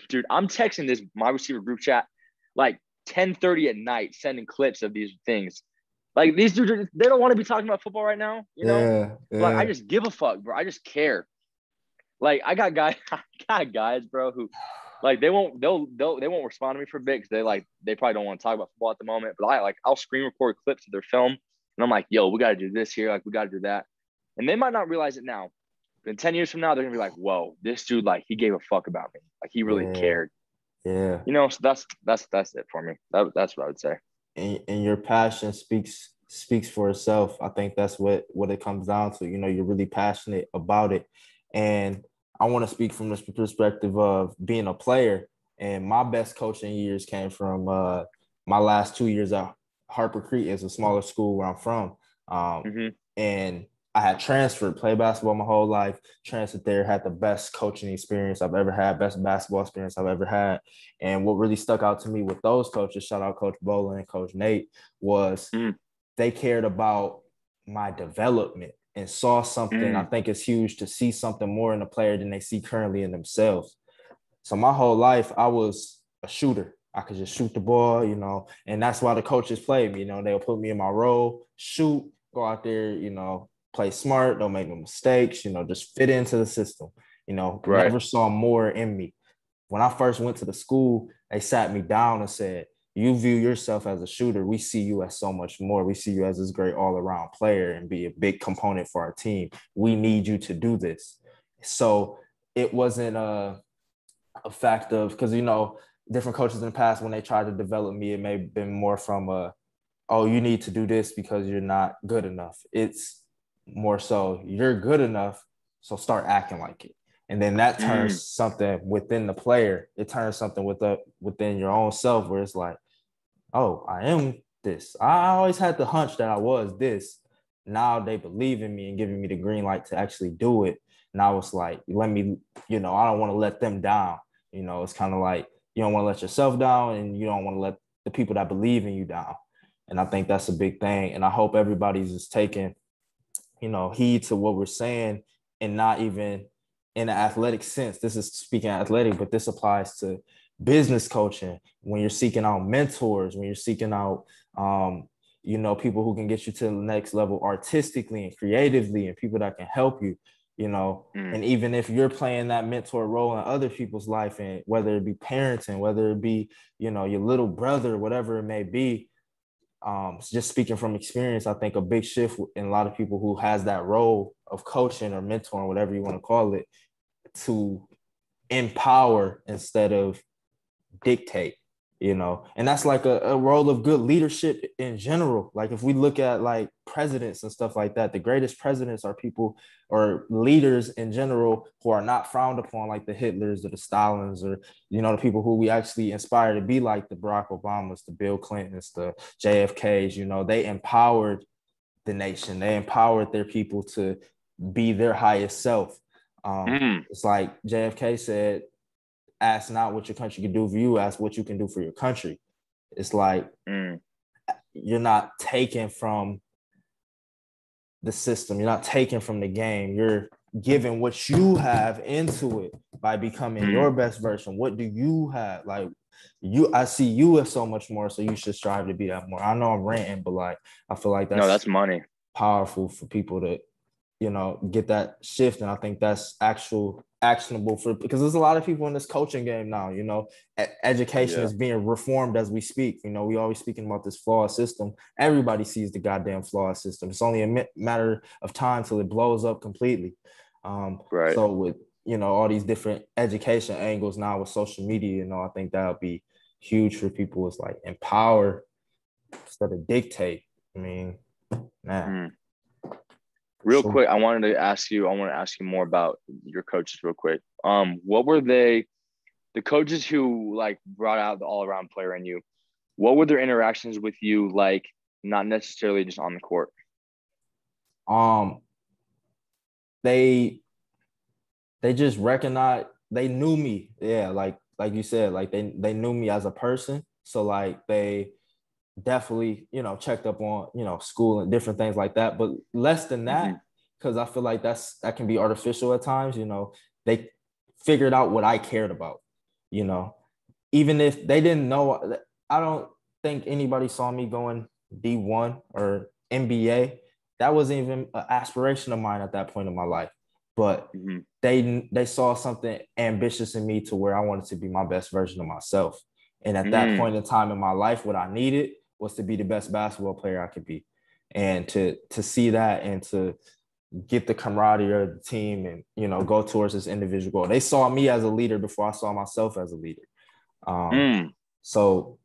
Speaker 2: dude, I'm texting this my receiver group chat like 10:30 at night, sending clips of these things. Like, these dudes, they don't want to be talking about football right now, you know?
Speaker 1: Yeah.
Speaker 2: But like,
Speaker 1: Yeah.
Speaker 2: I just give a fuck, bro. I just care. Like, I got guys, I got guys, bro, who like they won't respond to me for a bit because they probably don't want to talk about football at the moment. But I'll screen record clips of their film, and I'm like, yo, we got to do this here, like we got to do that, and they might not realize it now. But in 10 years from now, they're gonna be like, whoa, this dude, like, he gave a fuck about me, like he really
Speaker 1: Yeah.
Speaker 2: cared,
Speaker 1: Yeah.
Speaker 2: you know. So that's it for me. That's what I would say.
Speaker 1: And your passion speaks for itself. I think that's what it comes down to. You know, you're really passionate about it. And I want to speak from this perspective of being a player. And my best coaching years came from my last 2 years at Harper Creek. Is a smaller school where I'm from.
Speaker 2: Mm-hmm.
Speaker 1: And I had transferred, played basketball my whole life, transferred there, had the best coaching experience I've ever had, best basketball experience I've ever had. And what really stuck out to me with those coaches, shout out Coach Boland and Coach Nate, was
Speaker 2: Mm-hmm.
Speaker 1: they cared about my development and saw something. I think it's huge to see something more in a player than they see currently in themselves. So my whole life, I was a shooter. I could just shoot the ball, you know, and that's why the coaches played me. You know, they'll put me in my role, shoot, go out there, you know, play smart, don't make no mistakes, you know, just fit into the system. You know,
Speaker 2: Right.
Speaker 1: never saw more in me. When I first went to the school, they sat me down and said, you view yourself as a shooter. We see you as so much more. We see you as this great all-around player and be a big component for our team. We need you to do this. So it wasn't a fact of, because, you know, different coaches in the past, when they tried to develop me, it may have been more from oh, you need to do this because you're not good enough. It's more so you're good enough, so start acting like it. And then that turns something within the player. It turns something within your own self where it's like, oh, I am this. I always had the hunch that I was this. Now they believe in me and giving me the green light to actually do it. Now it's like, let me, you know, I don't want to let them down. You know, it's kind of like you don't want to let yourself down and you don't want to let the people that believe in you down. And I think that's a big thing. And I hope everybody's just taking, you know, heed to what we're saying and not even in an athletic sense. This is speaking athletic, but this applies to business coaching when you're seeking out mentors, when you're seeking out, you know, people who can get you to the next level artistically and creatively and people that can help you, you know. And even if you're playing that mentor role in other people's life, and whether it be parenting, whether it be, you know, your little brother, whatever it may be, just speaking from experience, I think a big shift in a lot of people who has that role of coaching or mentoring, whatever you want to call it, to empower instead of dictate, you know. And that's like a role of good leadership in general. Like if we look at like presidents and stuff like that, the greatest presidents are people or leaders in general who are not frowned upon, like the Hitlers or the Stalins, or, you know, the people who we actually inspire to be like the Barack Obamas, the Bill Clintons, the JFKs. You know, they empowered the nation. They empowered their people to be their highest self. It's like JFK said, ask not what your country can do for you, ask what you can do for your country. It's like you're not taken from the system, you're not taken from the game, you're giving what you have into it by becoming your best version. What do you have? Like I see you as so much more, so you should strive to be that more. I know I'm ranting, but like I feel like
Speaker 2: No,
Speaker 1: that's
Speaker 2: that's money.
Speaker 1: powerful for people to, you know, get that shift. And I think that's actionable for, because there's a lot of people in this coaching game now, you know, education is being reformed as we speak. You know, we always speaking about this flawed system. Everybody sees the goddamn flawed system. It's only a matter of time till it blows up completely.
Speaker 2: Right.
Speaker 1: So with, you know, all these different education angles now with social media, you know, I think that would be huge for people. It's like empower instead of dictate. I mean, man.
Speaker 2: Real
Speaker 1: So
Speaker 2: quick, I want to ask you more about your coaches real quick. What were the coaches who like brought out the all around player in you? What were their interactions with you like not necessarily just on the court?
Speaker 1: They just recognized, they knew me. Yeah, like you said, like they knew me as a person. So like they definitely, checked up on, school and different things like that. But less than that, because I feel like that can be artificial at times. They figured out what I cared about. Even if they didn't know, I don't think anybody saw me going D1 or NBA. That wasn't even an aspiration of mine at that point in my life. But they saw something ambitious in me to where I wanted to be my best version of myself. And at that point in time in my life, what I needed was to be the best basketball player I could be. And to see that and to get the camaraderie of the team and, go towards this individual goal. They saw me as a leader before I saw myself as a leader. So,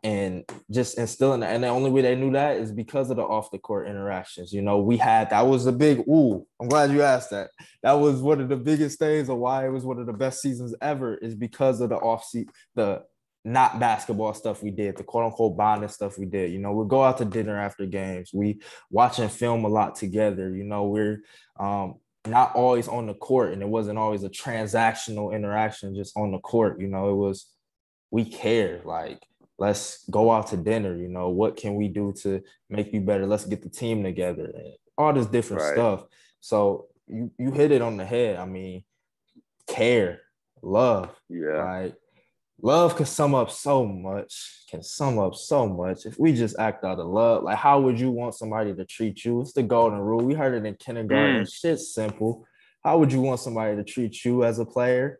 Speaker 1: and just instilling that. And the only way they knew that is because of the off the court interactions. That was a big, I'm glad you asked that. That was one of the biggest things of why it was one of the best seasons ever, is because of the not basketball stuff we did, the quote unquote bonding stuff we did. We'd go out to dinner after games. We watching film a lot together. We're not always on the court, and it wasn't always a transactional interaction just on the court. It was, we care. Like, let's go out to dinner. What can we do to make you better? Let's get the team together. And all this different stuff. So you hit it on the head. I mean, care, love.
Speaker 2: Yeah.
Speaker 1: Like, love can sum up so much. If we just act out of love, like, how would you want somebody to treat you? It's the golden rule. We heard it in kindergarten. Shit's simple. How would you want somebody to treat you as a player?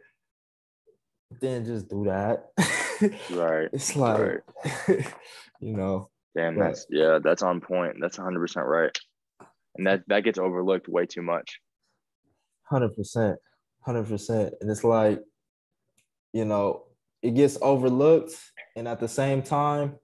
Speaker 1: Then just do that.
Speaker 2: Right.
Speaker 1: It's like,
Speaker 2: Damn, that's on point. That's 100% right. And that gets overlooked way too much.
Speaker 1: 100%. And it's like, it gets overlooked, and at the same time,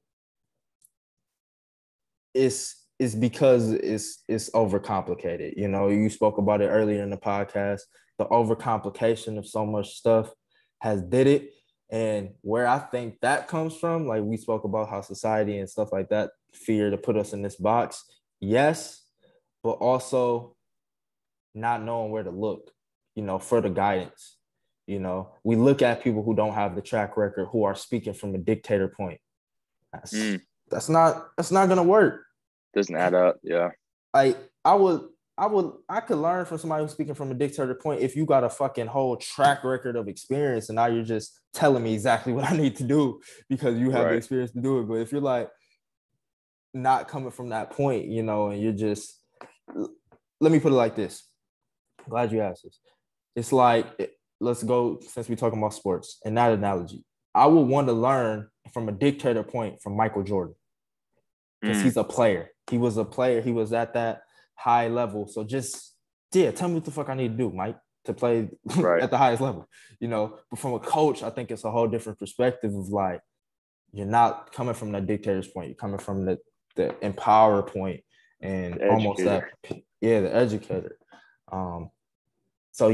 Speaker 1: it's because it's overcomplicated. You spoke about it earlier in the podcast. The overcomplication of so much stuff has did it. And where I think that comes from, like we spoke about how society and stuff like that fear to put us in this box. Yes, but also not knowing where to look, for the guidance. We look at people who don't have the track record, who are speaking from a dictator point. That's not gonna work.
Speaker 2: Doesn't add up. Yeah.
Speaker 1: I could learn from somebody who's speaking from a dictator point if you got a fucking whole track record of experience and now you're just telling me exactly what I need to do because you have the experience to do it. But if you're like not coming from that point, and you're just, let me put it like this. Glad you asked this. It's like, let's go, since we're talking about sports and that analogy, I would want to learn from a dictator point from Michael Jordan, because he's a player. He was a player. He was at that high level. So just, tell me what the fuck I need to do, Mike, to play at the highest level, But from a coach, I think it's a whole different perspective of like, you're not coming from that dictator's point. You're coming from the empower point and almost that, the educator. So I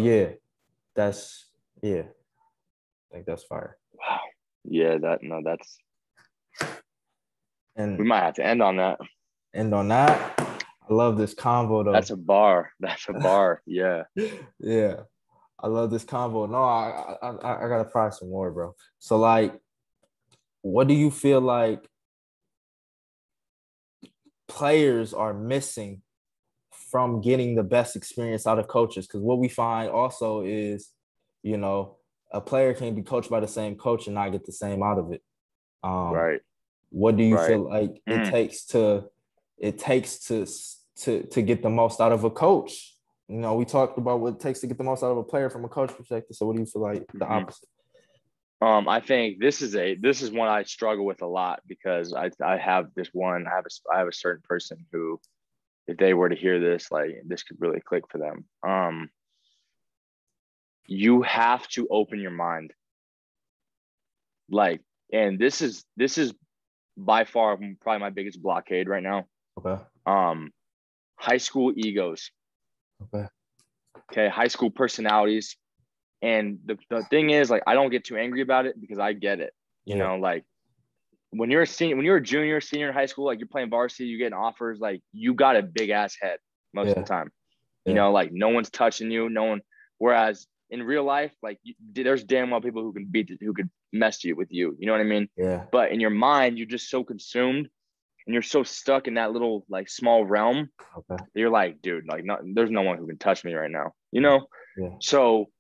Speaker 1: think that's fire.
Speaker 2: Wow. Yeah, that's.
Speaker 1: And
Speaker 2: we might have to end on that.
Speaker 1: I love this convo though.
Speaker 2: That's a bar. Yeah.
Speaker 1: Yeah. I love this convo. No, I gotta try some more, bro. So like, what do you feel like players are missing from getting the best experience out of coaches? Because what we find also is, a player can be coached by the same coach and not get the same out of it. What do you feel like it takes to get the most out of a coach? We talked about what it takes to get the most out of a player from a coach perspective. So what do you feel like the opposite?
Speaker 2: I think this is one I struggle with a lot, because I have this one. I have a certain person who, if they were to hear this, like, this could really click for them. You have to open your mind. Like, and this is by far probably my biggest blockade right now.
Speaker 1: Okay.
Speaker 2: High school egos. Okay. High school personalities. And the thing is, like, I don't get too angry about it because I get it. You know, like, when you're a junior, senior in high school, like you're playing varsity, you're getting offers, like you got a big ass head most of
Speaker 1: Yeah.
Speaker 2: the time. You
Speaker 1: Yeah.
Speaker 2: know, like no one's touching you, no one. Whereas in real life, like there's damn well people who could mess with you. You know what I mean?
Speaker 1: Yeah.
Speaker 2: But in your mind, you're just so consumed and you're so stuck in that little like small realm.
Speaker 1: Okay.
Speaker 2: That you're like, dude, like there's no one who can touch me right now. You know?
Speaker 1: Yeah.
Speaker 2: So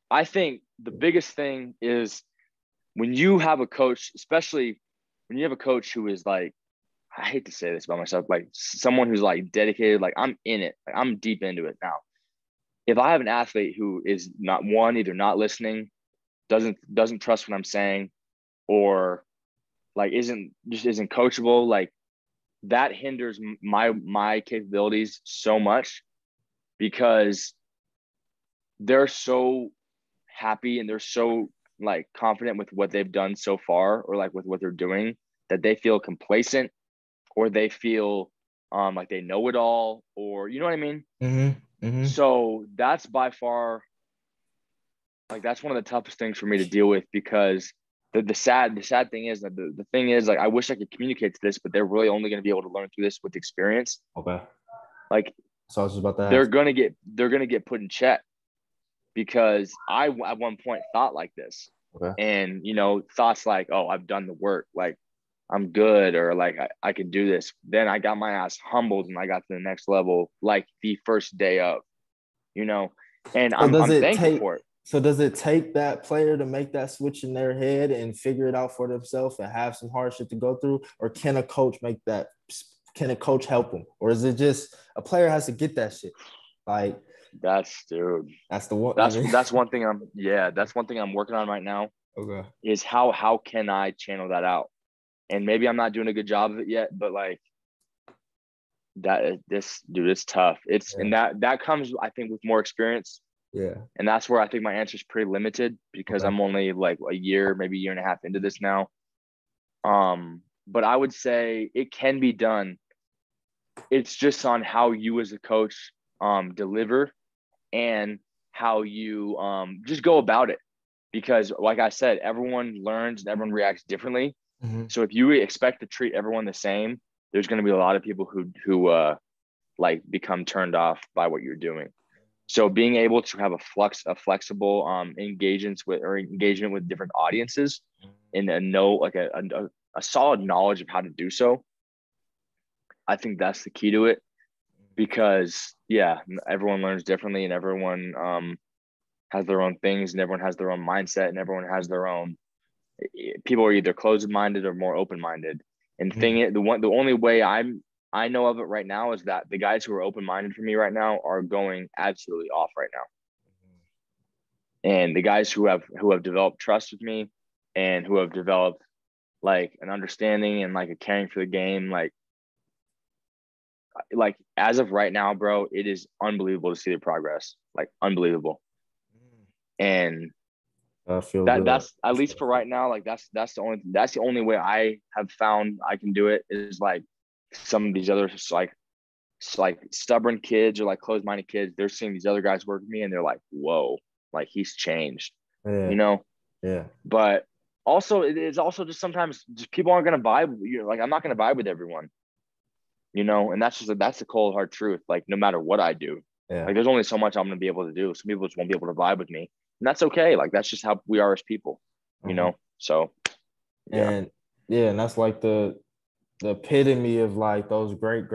Speaker 2: I think the biggest thing is when you have a coach, especially when you have a coach who is like, I hate to say this about myself, like someone who's like dedicated, like I'm in it, like I'm deep into it now. If I have an athlete who is either not listening, doesn't trust what I'm saying, or like isn't coachable, like that hinders my capabilities so much because they're so happy and they're so like confident with what they've done so far or like with what they're doing that they feel complacent or they feel like they know it all or you know what I mean?
Speaker 1: Mm-hmm. Mm-hmm.
Speaker 2: So that's by far like that's one of the toughest things for me to deal with because the sad thing is that the thing is like I wish I could communicate to this, but they're really only going to be able to learn through this with experience.
Speaker 1: Okay.
Speaker 2: Like
Speaker 1: So I was just about to
Speaker 2: they're
Speaker 1: ask.
Speaker 2: gonna get put in check because I at one point thought like this.
Speaker 1: Okay.
Speaker 2: And you know, thoughts like, oh, I've done the work, like I'm good, or like I can do this. Then I got my ass humbled and I got to the next level like the first day of, you know, and
Speaker 1: So
Speaker 2: I'm thankful for it.
Speaker 1: So does it take that player to make that switch in their head and figure it out for themselves and have some hardship to go through? Or can a coach make that? Can a coach help them? Or is it just a player has to get that shit? Like
Speaker 2: Dude.
Speaker 1: that's the one. I mean,
Speaker 2: That's one thing that's one thing I'm working on right now
Speaker 1: okay.
Speaker 2: is how can I channel that out? And maybe I'm not doing a good job of it yet, but like it's tough. It's
Speaker 1: Yeah.
Speaker 2: and that comes I think with more experience.
Speaker 1: Yeah.
Speaker 2: And that's where I think my answer is pretty limited because
Speaker 1: Okay.
Speaker 2: I'm only like a year, maybe a year and a half into this now. But I would say it can be done. It's just on how you as a coach deliver and how you just go about it. Because like I said, everyone learns and everyone reacts differently.
Speaker 1: Mm-hmm.
Speaker 2: So if you expect to treat everyone the same, there's going to be a lot of people who like become turned off by what you're doing. So being able to have a flexible engagement with different audiences and a solid knowledge of how to do so, I think that's the key to it. Because yeah, everyone learns differently and everyone has their own things and everyone has their own mindset and everyone has their own. People are either closed-minded or more open-minded. And the only way I know of it right now is that the guys who are open-minded for me right now are going absolutely off right now. And the guys who have developed trust with me and who have developed like an understanding and like a caring for the game, like as of right now, bro, it is unbelievable to see the progress. Like unbelievable. And
Speaker 1: I feel good.
Speaker 2: that's at least for right now, like that's the only way I have found I can do it is like some of these other like stubborn kids or like closed-minded kids, they're seeing these other guys work with me and they're like, whoa, like he's changed,
Speaker 1: Yeah.
Speaker 2: you know?
Speaker 1: Yeah.
Speaker 2: But also it is also just sometimes just people aren't gonna vibe. You're like, I'm not gonna vibe with everyone, you know, and that's the cold hard truth. Like no matter what I do,
Speaker 1: Yeah.
Speaker 2: like there's only so much I'm gonna be able to do. Some people just won't be able to vibe with me. And that's okay. Like that's just how we are as people, you know? So yeah.
Speaker 1: And yeah, and that's like the epitome of like those great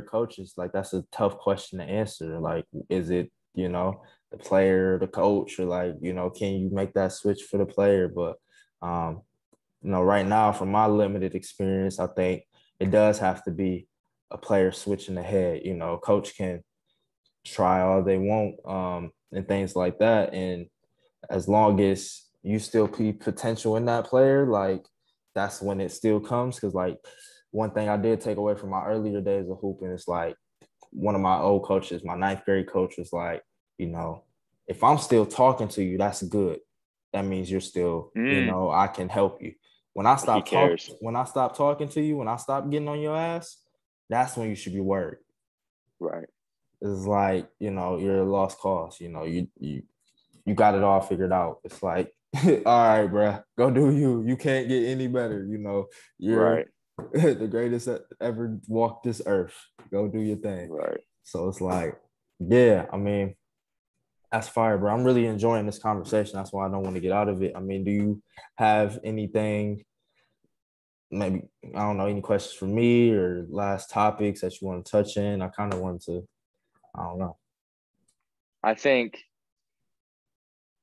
Speaker 1: coaches. Like that's a tough question to answer. Like, is it, the player, the coach, or like, can you make that switch for the player? But right now, from my limited experience, I think it does have to be a player switching ahead. Coach can try all they want, and things like that. And as long as you still see potential in that player, like that's when it still comes. Because like one thing I did take away from my earlier days of hooping is like one of my old coaches, my ninth grade coach, was like, if I'm still talking to you, that's good. That means you're still, I can help you. When I stop talking to you, when I stop getting on your ass, that's when you should be worried.
Speaker 2: Right.
Speaker 1: It's like, you're a lost cause. You got it all figured out. It's like All right, bro. Go do you. You can't get any better. You know, you're
Speaker 2: Right.
Speaker 1: the greatest that ever walked this earth. Go do your thing.
Speaker 2: Right.
Speaker 1: So it's like, yeah, I mean, that's fire, bro. I'm really enjoying this conversation. That's why I don't want to get out of it. I mean, do you have anything, maybe, I don't know, any questions for me or last topics that you want to touch in? I kind of wanted to, I don't know.
Speaker 2: I think,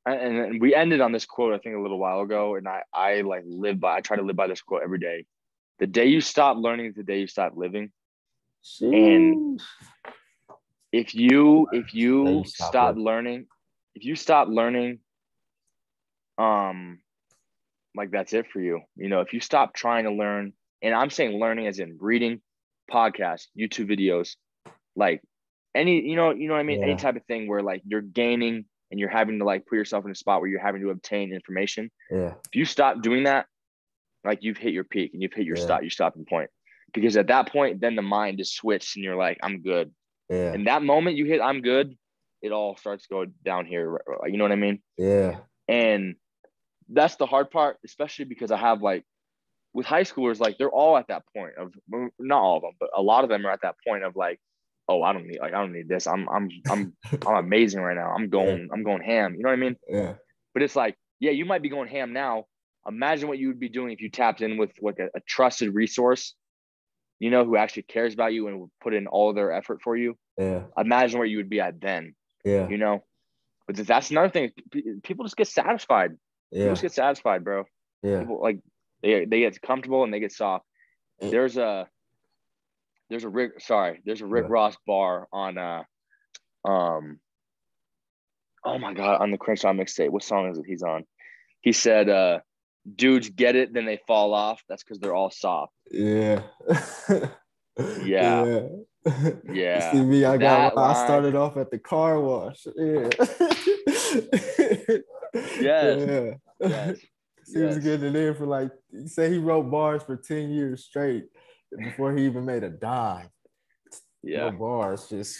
Speaker 2: and we ended on this quote, I think a little while ago, and I like I try to live by this quote every day. The day you stop learning is the day you stop living. And
Speaker 1: Sheesh.
Speaker 2: if
Speaker 1: There you
Speaker 2: you
Speaker 1: stop
Speaker 2: stop
Speaker 1: it.
Speaker 2: learning, if you stop learning, um, like that's it for you. You know, if you stop trying to learn, and I'm saying learning as in reading, podcasts, YouTube videos, like any, you know what I mean? Any
Speaker 1: Yeah,
Speaker 2: type of thing where like you're gaining and you're having to like put yourself in a spot where you're having to obtain information.
Speaker 1: yeah,
Speaker 2: If you stop doing that, like you've hit your peak and you've hit
Speaker 1: yeah,
Speaker 2: your stopping point. Because at that point, then the mind is switched and you're like, I'm good.
Speaker 1: yeah,
Speaker 2: And that moment you hit, I'm good, it all starts to go down here. You know what I mean?
Speaker 1: yeah,
Speaker 2: And that's the hard part, especially because I have like with high schoolers, like they're all at that point of not all of them, but a lot of them are at that point of like, oh, I don't need this. I'm amazing right now.
Speaker 1: yeah,
Speaker 2: I'm going ham. You know what I mean?
Speaker 1: yeah,
Speaker 2: But it's like, yeah, you might be going ham now. Imagine what you would be doing if you tapped in with like a trusted resource, you know, who actually cares about you and would put in all their effort for you.
Speaker 1: yeah,
Speaker 2: Imagine where you would be at then,
Speaker 1: yeah,
Speaker 2: you know? But that's another thing. People just get satisfied. People just
Speaker 1: yeah,
Speaker 2: get satisfied, bro.
Speaker 1: yeah.
Speaker 2: People like they get comfortable and they get soft.
Speaker 1: Eh,
Speaker 2: There's a there's a Rick
Speaker 1: yeah.
Speaker 2: Ross bar on um oh my god, on the Crenshaw mixtape. What song is it he's on? He said dudes get it, then they fall off. That's because they're all soft.
Speaker 1: Yeah.
Speaker 2: Yeah,
Speaker 1: Yeah. You see
Speaker 2: yeah.
Speaker 1: me,
Speaker 2: That
Speaker 1: I
Speaker 2: line,
Speaker 1: started off at the car wash. Yeah.
Speaker 2: yes,
Speaker 1: Yeah.
Speaker 2: yes,
Speaker 1: He was
Speaker 2: yes.
Speaker 1: getting it in for like, he said he wrote bars for 10 years straight before he even made a dime. No
Speaker 2: Yeah,
Speaker 1: bars, just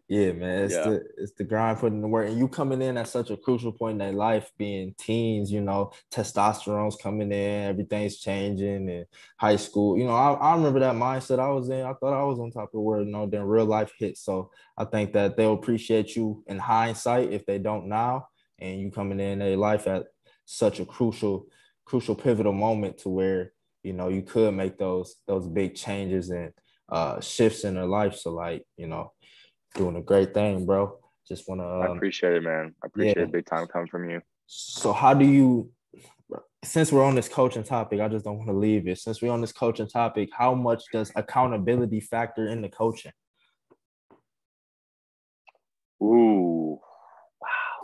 Speaker 1: yeah, man.
Speaker 2: yeah.
Speaker 1: It's the grind, putting the work, and you coming in at such a crucial point in their life, being teens. You know, testosterone's coming in, everything's changing, and high school. You know, I remember that mindset I was in. I thought I was on top of the world. You know, then real life hit. So I think that they'll appreciate you in hindsight if they don't now, and you coming in their life at such a crucial pivotal moment to where you know you could make those big changes and shifts in their life. So like, you know, doing a great thing, bro. Just want to,
Speaker 2: I appreciate it, man. I appreciate
Speaker 1: yeah.
Speaker 2: it big time coming from you.
Speaker 1: So how do you, since we're on this coaching topic, I just don't want to leave it. Since we're on this coaching topic, how much does accountability factor into coaching?
Speaker 2: Ooh,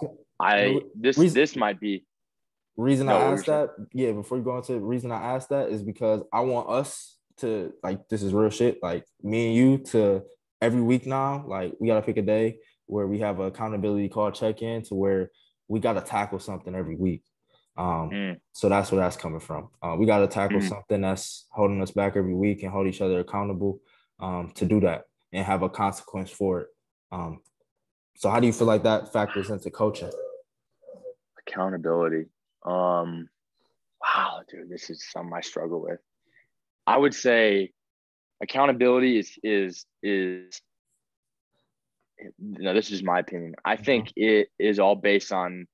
Speaker 1: And
Speaker 2: I
Speaker 1: the reason
Speaker 2: this might be
Speaker 1: reason
Speaker 2: no,
Speaker 1: I
Speaker 2: what were you
Speaker 1: asked
Speaker 2: saying?
Speaker 1: that, yeah, before you go into the reason I asked that is because I want us to, like, this is real shit. Like me and you to every week now, like we gotta pick a day where we have an accountability call check-in to where we gotta tackle something every week.
Speaker 2: Mm,
Speaker 1: So that's where that's coming from. We gotta tackle
Speaker 2: mm.
Speaker 1: something that's holding us back every week and hold each other accountable to do that and have a consequence for it. Um, so how do you feel like that factors into coaching?
Speaker 2: Accountability. Wow, dude, this is something I struggle with. I would say accountability is no, this is my opinion. I
Speaker 1: Mhm.
Speaker 2: think it is all based on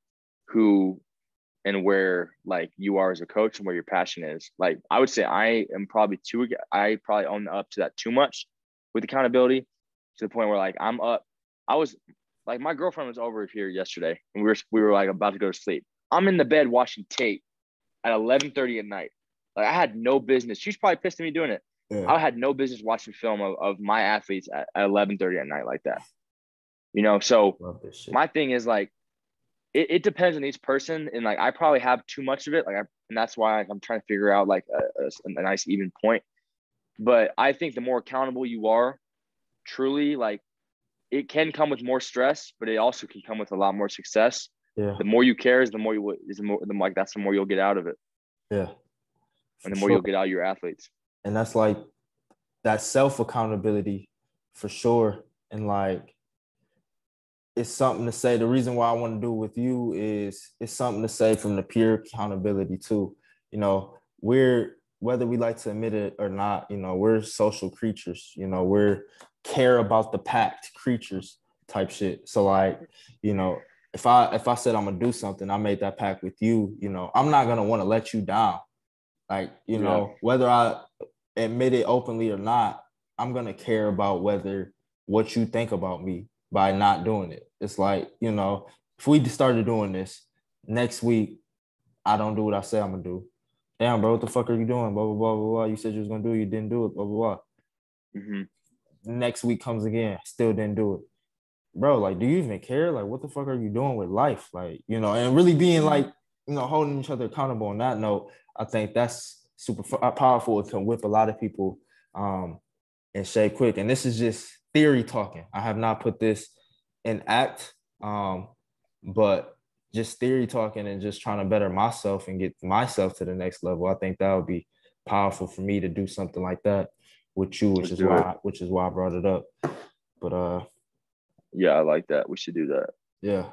Speaker 2: who and where like you are as a coach and where your passion is. Like I would say I probably own up to that too much with accountability to the point where like I'm up. I was like my girlfriend was over here yesterday and we were like about to go to sleep. I'm in the bed watching tape at 11:30 at night. Like I had no business. She's probably pissed at me doing it.
Speaker 1: Yeah,
Speaker 2: I had no business watching film of my athletes at 11:30 at night like that. You know, so
Speaker 1: love this shit.
Speaker 2: my thing is like it depends on each person, and like I probably have too much of it, and that's why I'm trying to figure out like a nice even point. But I think the more accountable you are, truly, like it can come with more stress, but it also can come with a lot more success.
Speaker 1: Yeah,
Speaker 2: The more you care, is the more you is the more, like that's the more you'll get out of it,
Speaker 1: yeah,
Speaker 2: and
Speaker 1: for
Speaker 2: the more
Speaker 1: sure.
Speaker 2: you'll get out of your athletes.
Speaker 1: And that's like that self accountability for sure. And like it's something to say. The reason why I want to do it with you is it's something to say from the pure accountability too. You know, we're whether we like to admit it or not, you know, we're social creatures. You know, we're care about the pact creatures type shit. So like, you know, if I said I'm gonna do something, I made that pact with you. You know, I'm not gonna want to let you down. Like, you know, whether I admit it openly or not, I'm gonna care about whether what you think about me by not doing it. It's like, you know, if we started doing this next week, I don't do what I say I'm gonna do. Damn, bro, what the fuck are you doing? Blah blah blah blah blah. You said you was gonna do it, you didn't do it. Blah blah blah.
Speaker 2: Mm-hmm.
Speaker 1: Next week comes again, still didn't do it. Bro, like, do you even care? Like, what the fuck are you doing with life? Like, you know, and really being like, you know, holding each other accountable on that note, I think that's super powerful. It can whip a lot of people in shape quick. And this is just theory talking. I have not put this in act, but just theory talking and just trying to better myself and get myself to the next level. I think that would be powerful for me to do something like that with you, which is why I brought it up. But
Speaker 2: yeah, I like that. We should do that.
Speaker 1: Yeah.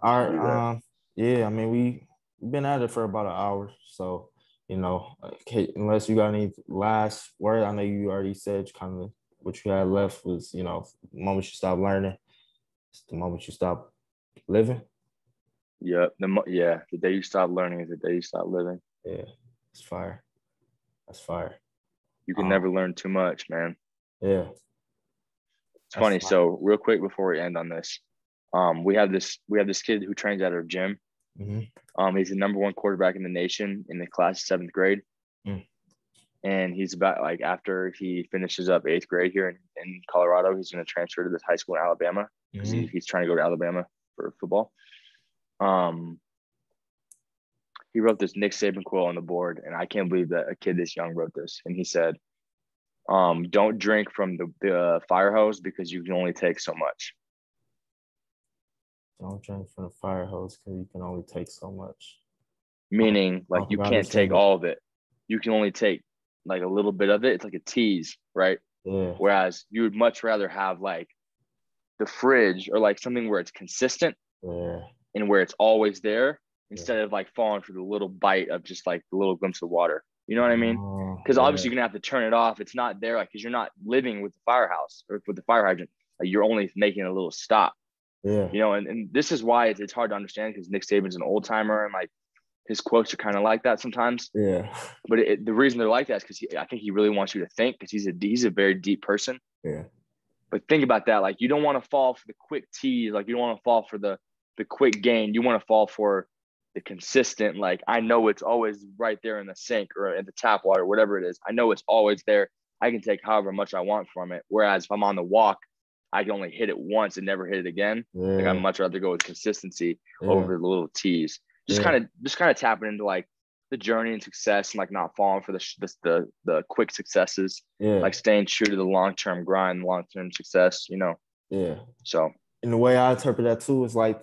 Speaker 1: All right. Yeah, I mean, we've been at it for about an hour. So, you know, unless you got any last word, I know you already said kind of what you had left was, you know, the moment you stop learning, it's the moment you stop living.
Speaker 2: Yeah. The day you stop learning is the day you stop living.
Speaker 1: Yeah. It's fire. That's fire.
Speaker 2: You can never learn too much, man.
Speaker 1: Yeah.
Speaker 2: It's funny. So real quick before we end on this, we have this kid who trains at our gym.
Speaker 1: Mm-hmm.
Speaker 2: He's the number one quarterback in the nation in the class of 7th grade. And he's about like after he finishes up 8th grade here in Colorado, he's going to transfer to this high school in Alabama because he's trying to go to Alabama for football. He wrote this Nick Saban quote on the board, and I can't believe that a kid this young wrote this. And he said, don't drink from the fire hose because you can only take so much.
Speaker 1: Don't drink from the fire hose because you can only take so much.
Speaker 2: Meaning, like, you can't take all of it. You can only take, like, a little bit of it. It's like a tease, right?
Speaker 1: Yeah.
Speaker 2: Whereas you would much rather have, like, the fridge or, like, something where it's consistent and where it's always there instead of, like, falling for the little bite of just, like, the little glimpse of water. You know what I mean? Because obviously you're going to have to turn it off. It's not there, like, because you're not living with the firehouse or with the fire hydrant. Like, you're only making a little stop.
Speaker 1: Yeah.
Speaker 2: You know, and this is why it's hard to understand because Nick Saban's an old timer and like his quotes are kind of like that sometimes.
Speaker 1: Yeah.
Speaker 2: But the reason they're like that is because I think he really wants you to think because he's a very deep person.
Speaker 1: Yeah.
Speaker 2: But think about that. Like, you don't want to fall for the quick tease. Like, you don't want to fall for the quick gain. You want to fall for the consistent. Like, I know it's always right there in the sink or in the tap water, whatever it is. I know it's always there. I can take however much I want from it. Whereas if I'm on the walk, I can only hit it once and never hit it again. Like, I'd much rather go with consistency over the little tease. Just kind of tapping into like the journey and success and like not falling for the quick successes. Like staying true to the long-term grind, long-term success, you know?
Speaker 1: Yeah.
Speaker 2: So.
Speaker 1: And the way I interpret that too is like,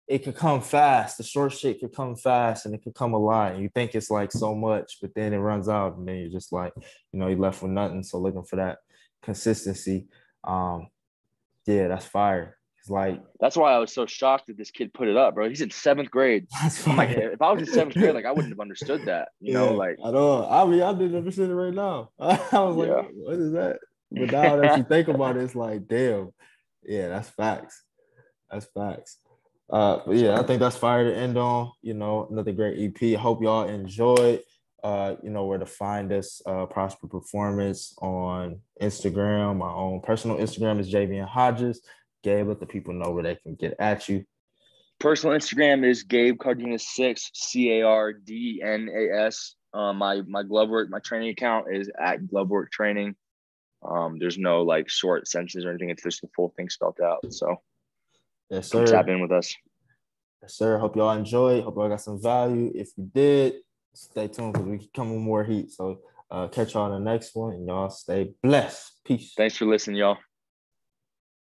Speaker 1: it could come fast. The short shit could come fast and it could come a lot. And you think it's like so much, but then it runs out and then you're just like, you know, you're left with nothing. So looking for that consistency. Yeah, that's fire. It's like,
Speaker 2: that's why I was so shocked that this kid put it up, bro. He's in 7th grade. I'm like, if I was in 7th grade, like I wouldn't have understood that, you know, like
Speaker 1: I don't. I mean, I didn't understand it right now. I was like, what is that? But now that you think about it, it's like, damn, yeah, that's facts. That's facts. But yeah, I think that's fire to end on. You know, another great EP. I hope y'all enjoyed. You know where to find us, Prosper Performance on Instagram. My own personal Instagram is JV Hodges. Gabe, let the people know where they can get at you.
Speaker 2: Personal Instagram is Gabe Cardenas 6 CARDNAS. My glove work, my training account is at Glovework Training. There's no like short sentences or anything. It's just the full thing spelled out. So
Speaker 1: yes, sir.
Speaker 2: Come tap in with us.
Speaker 1: Yes, sir. Hope y'all enjoyed. Hope y'all got some value. If you did, stay tuned because we keep coming with more heat. So catch y'all on the next one, and y'all stay blessed. Peace.
Speaker 2: Thanks for listening, y'all.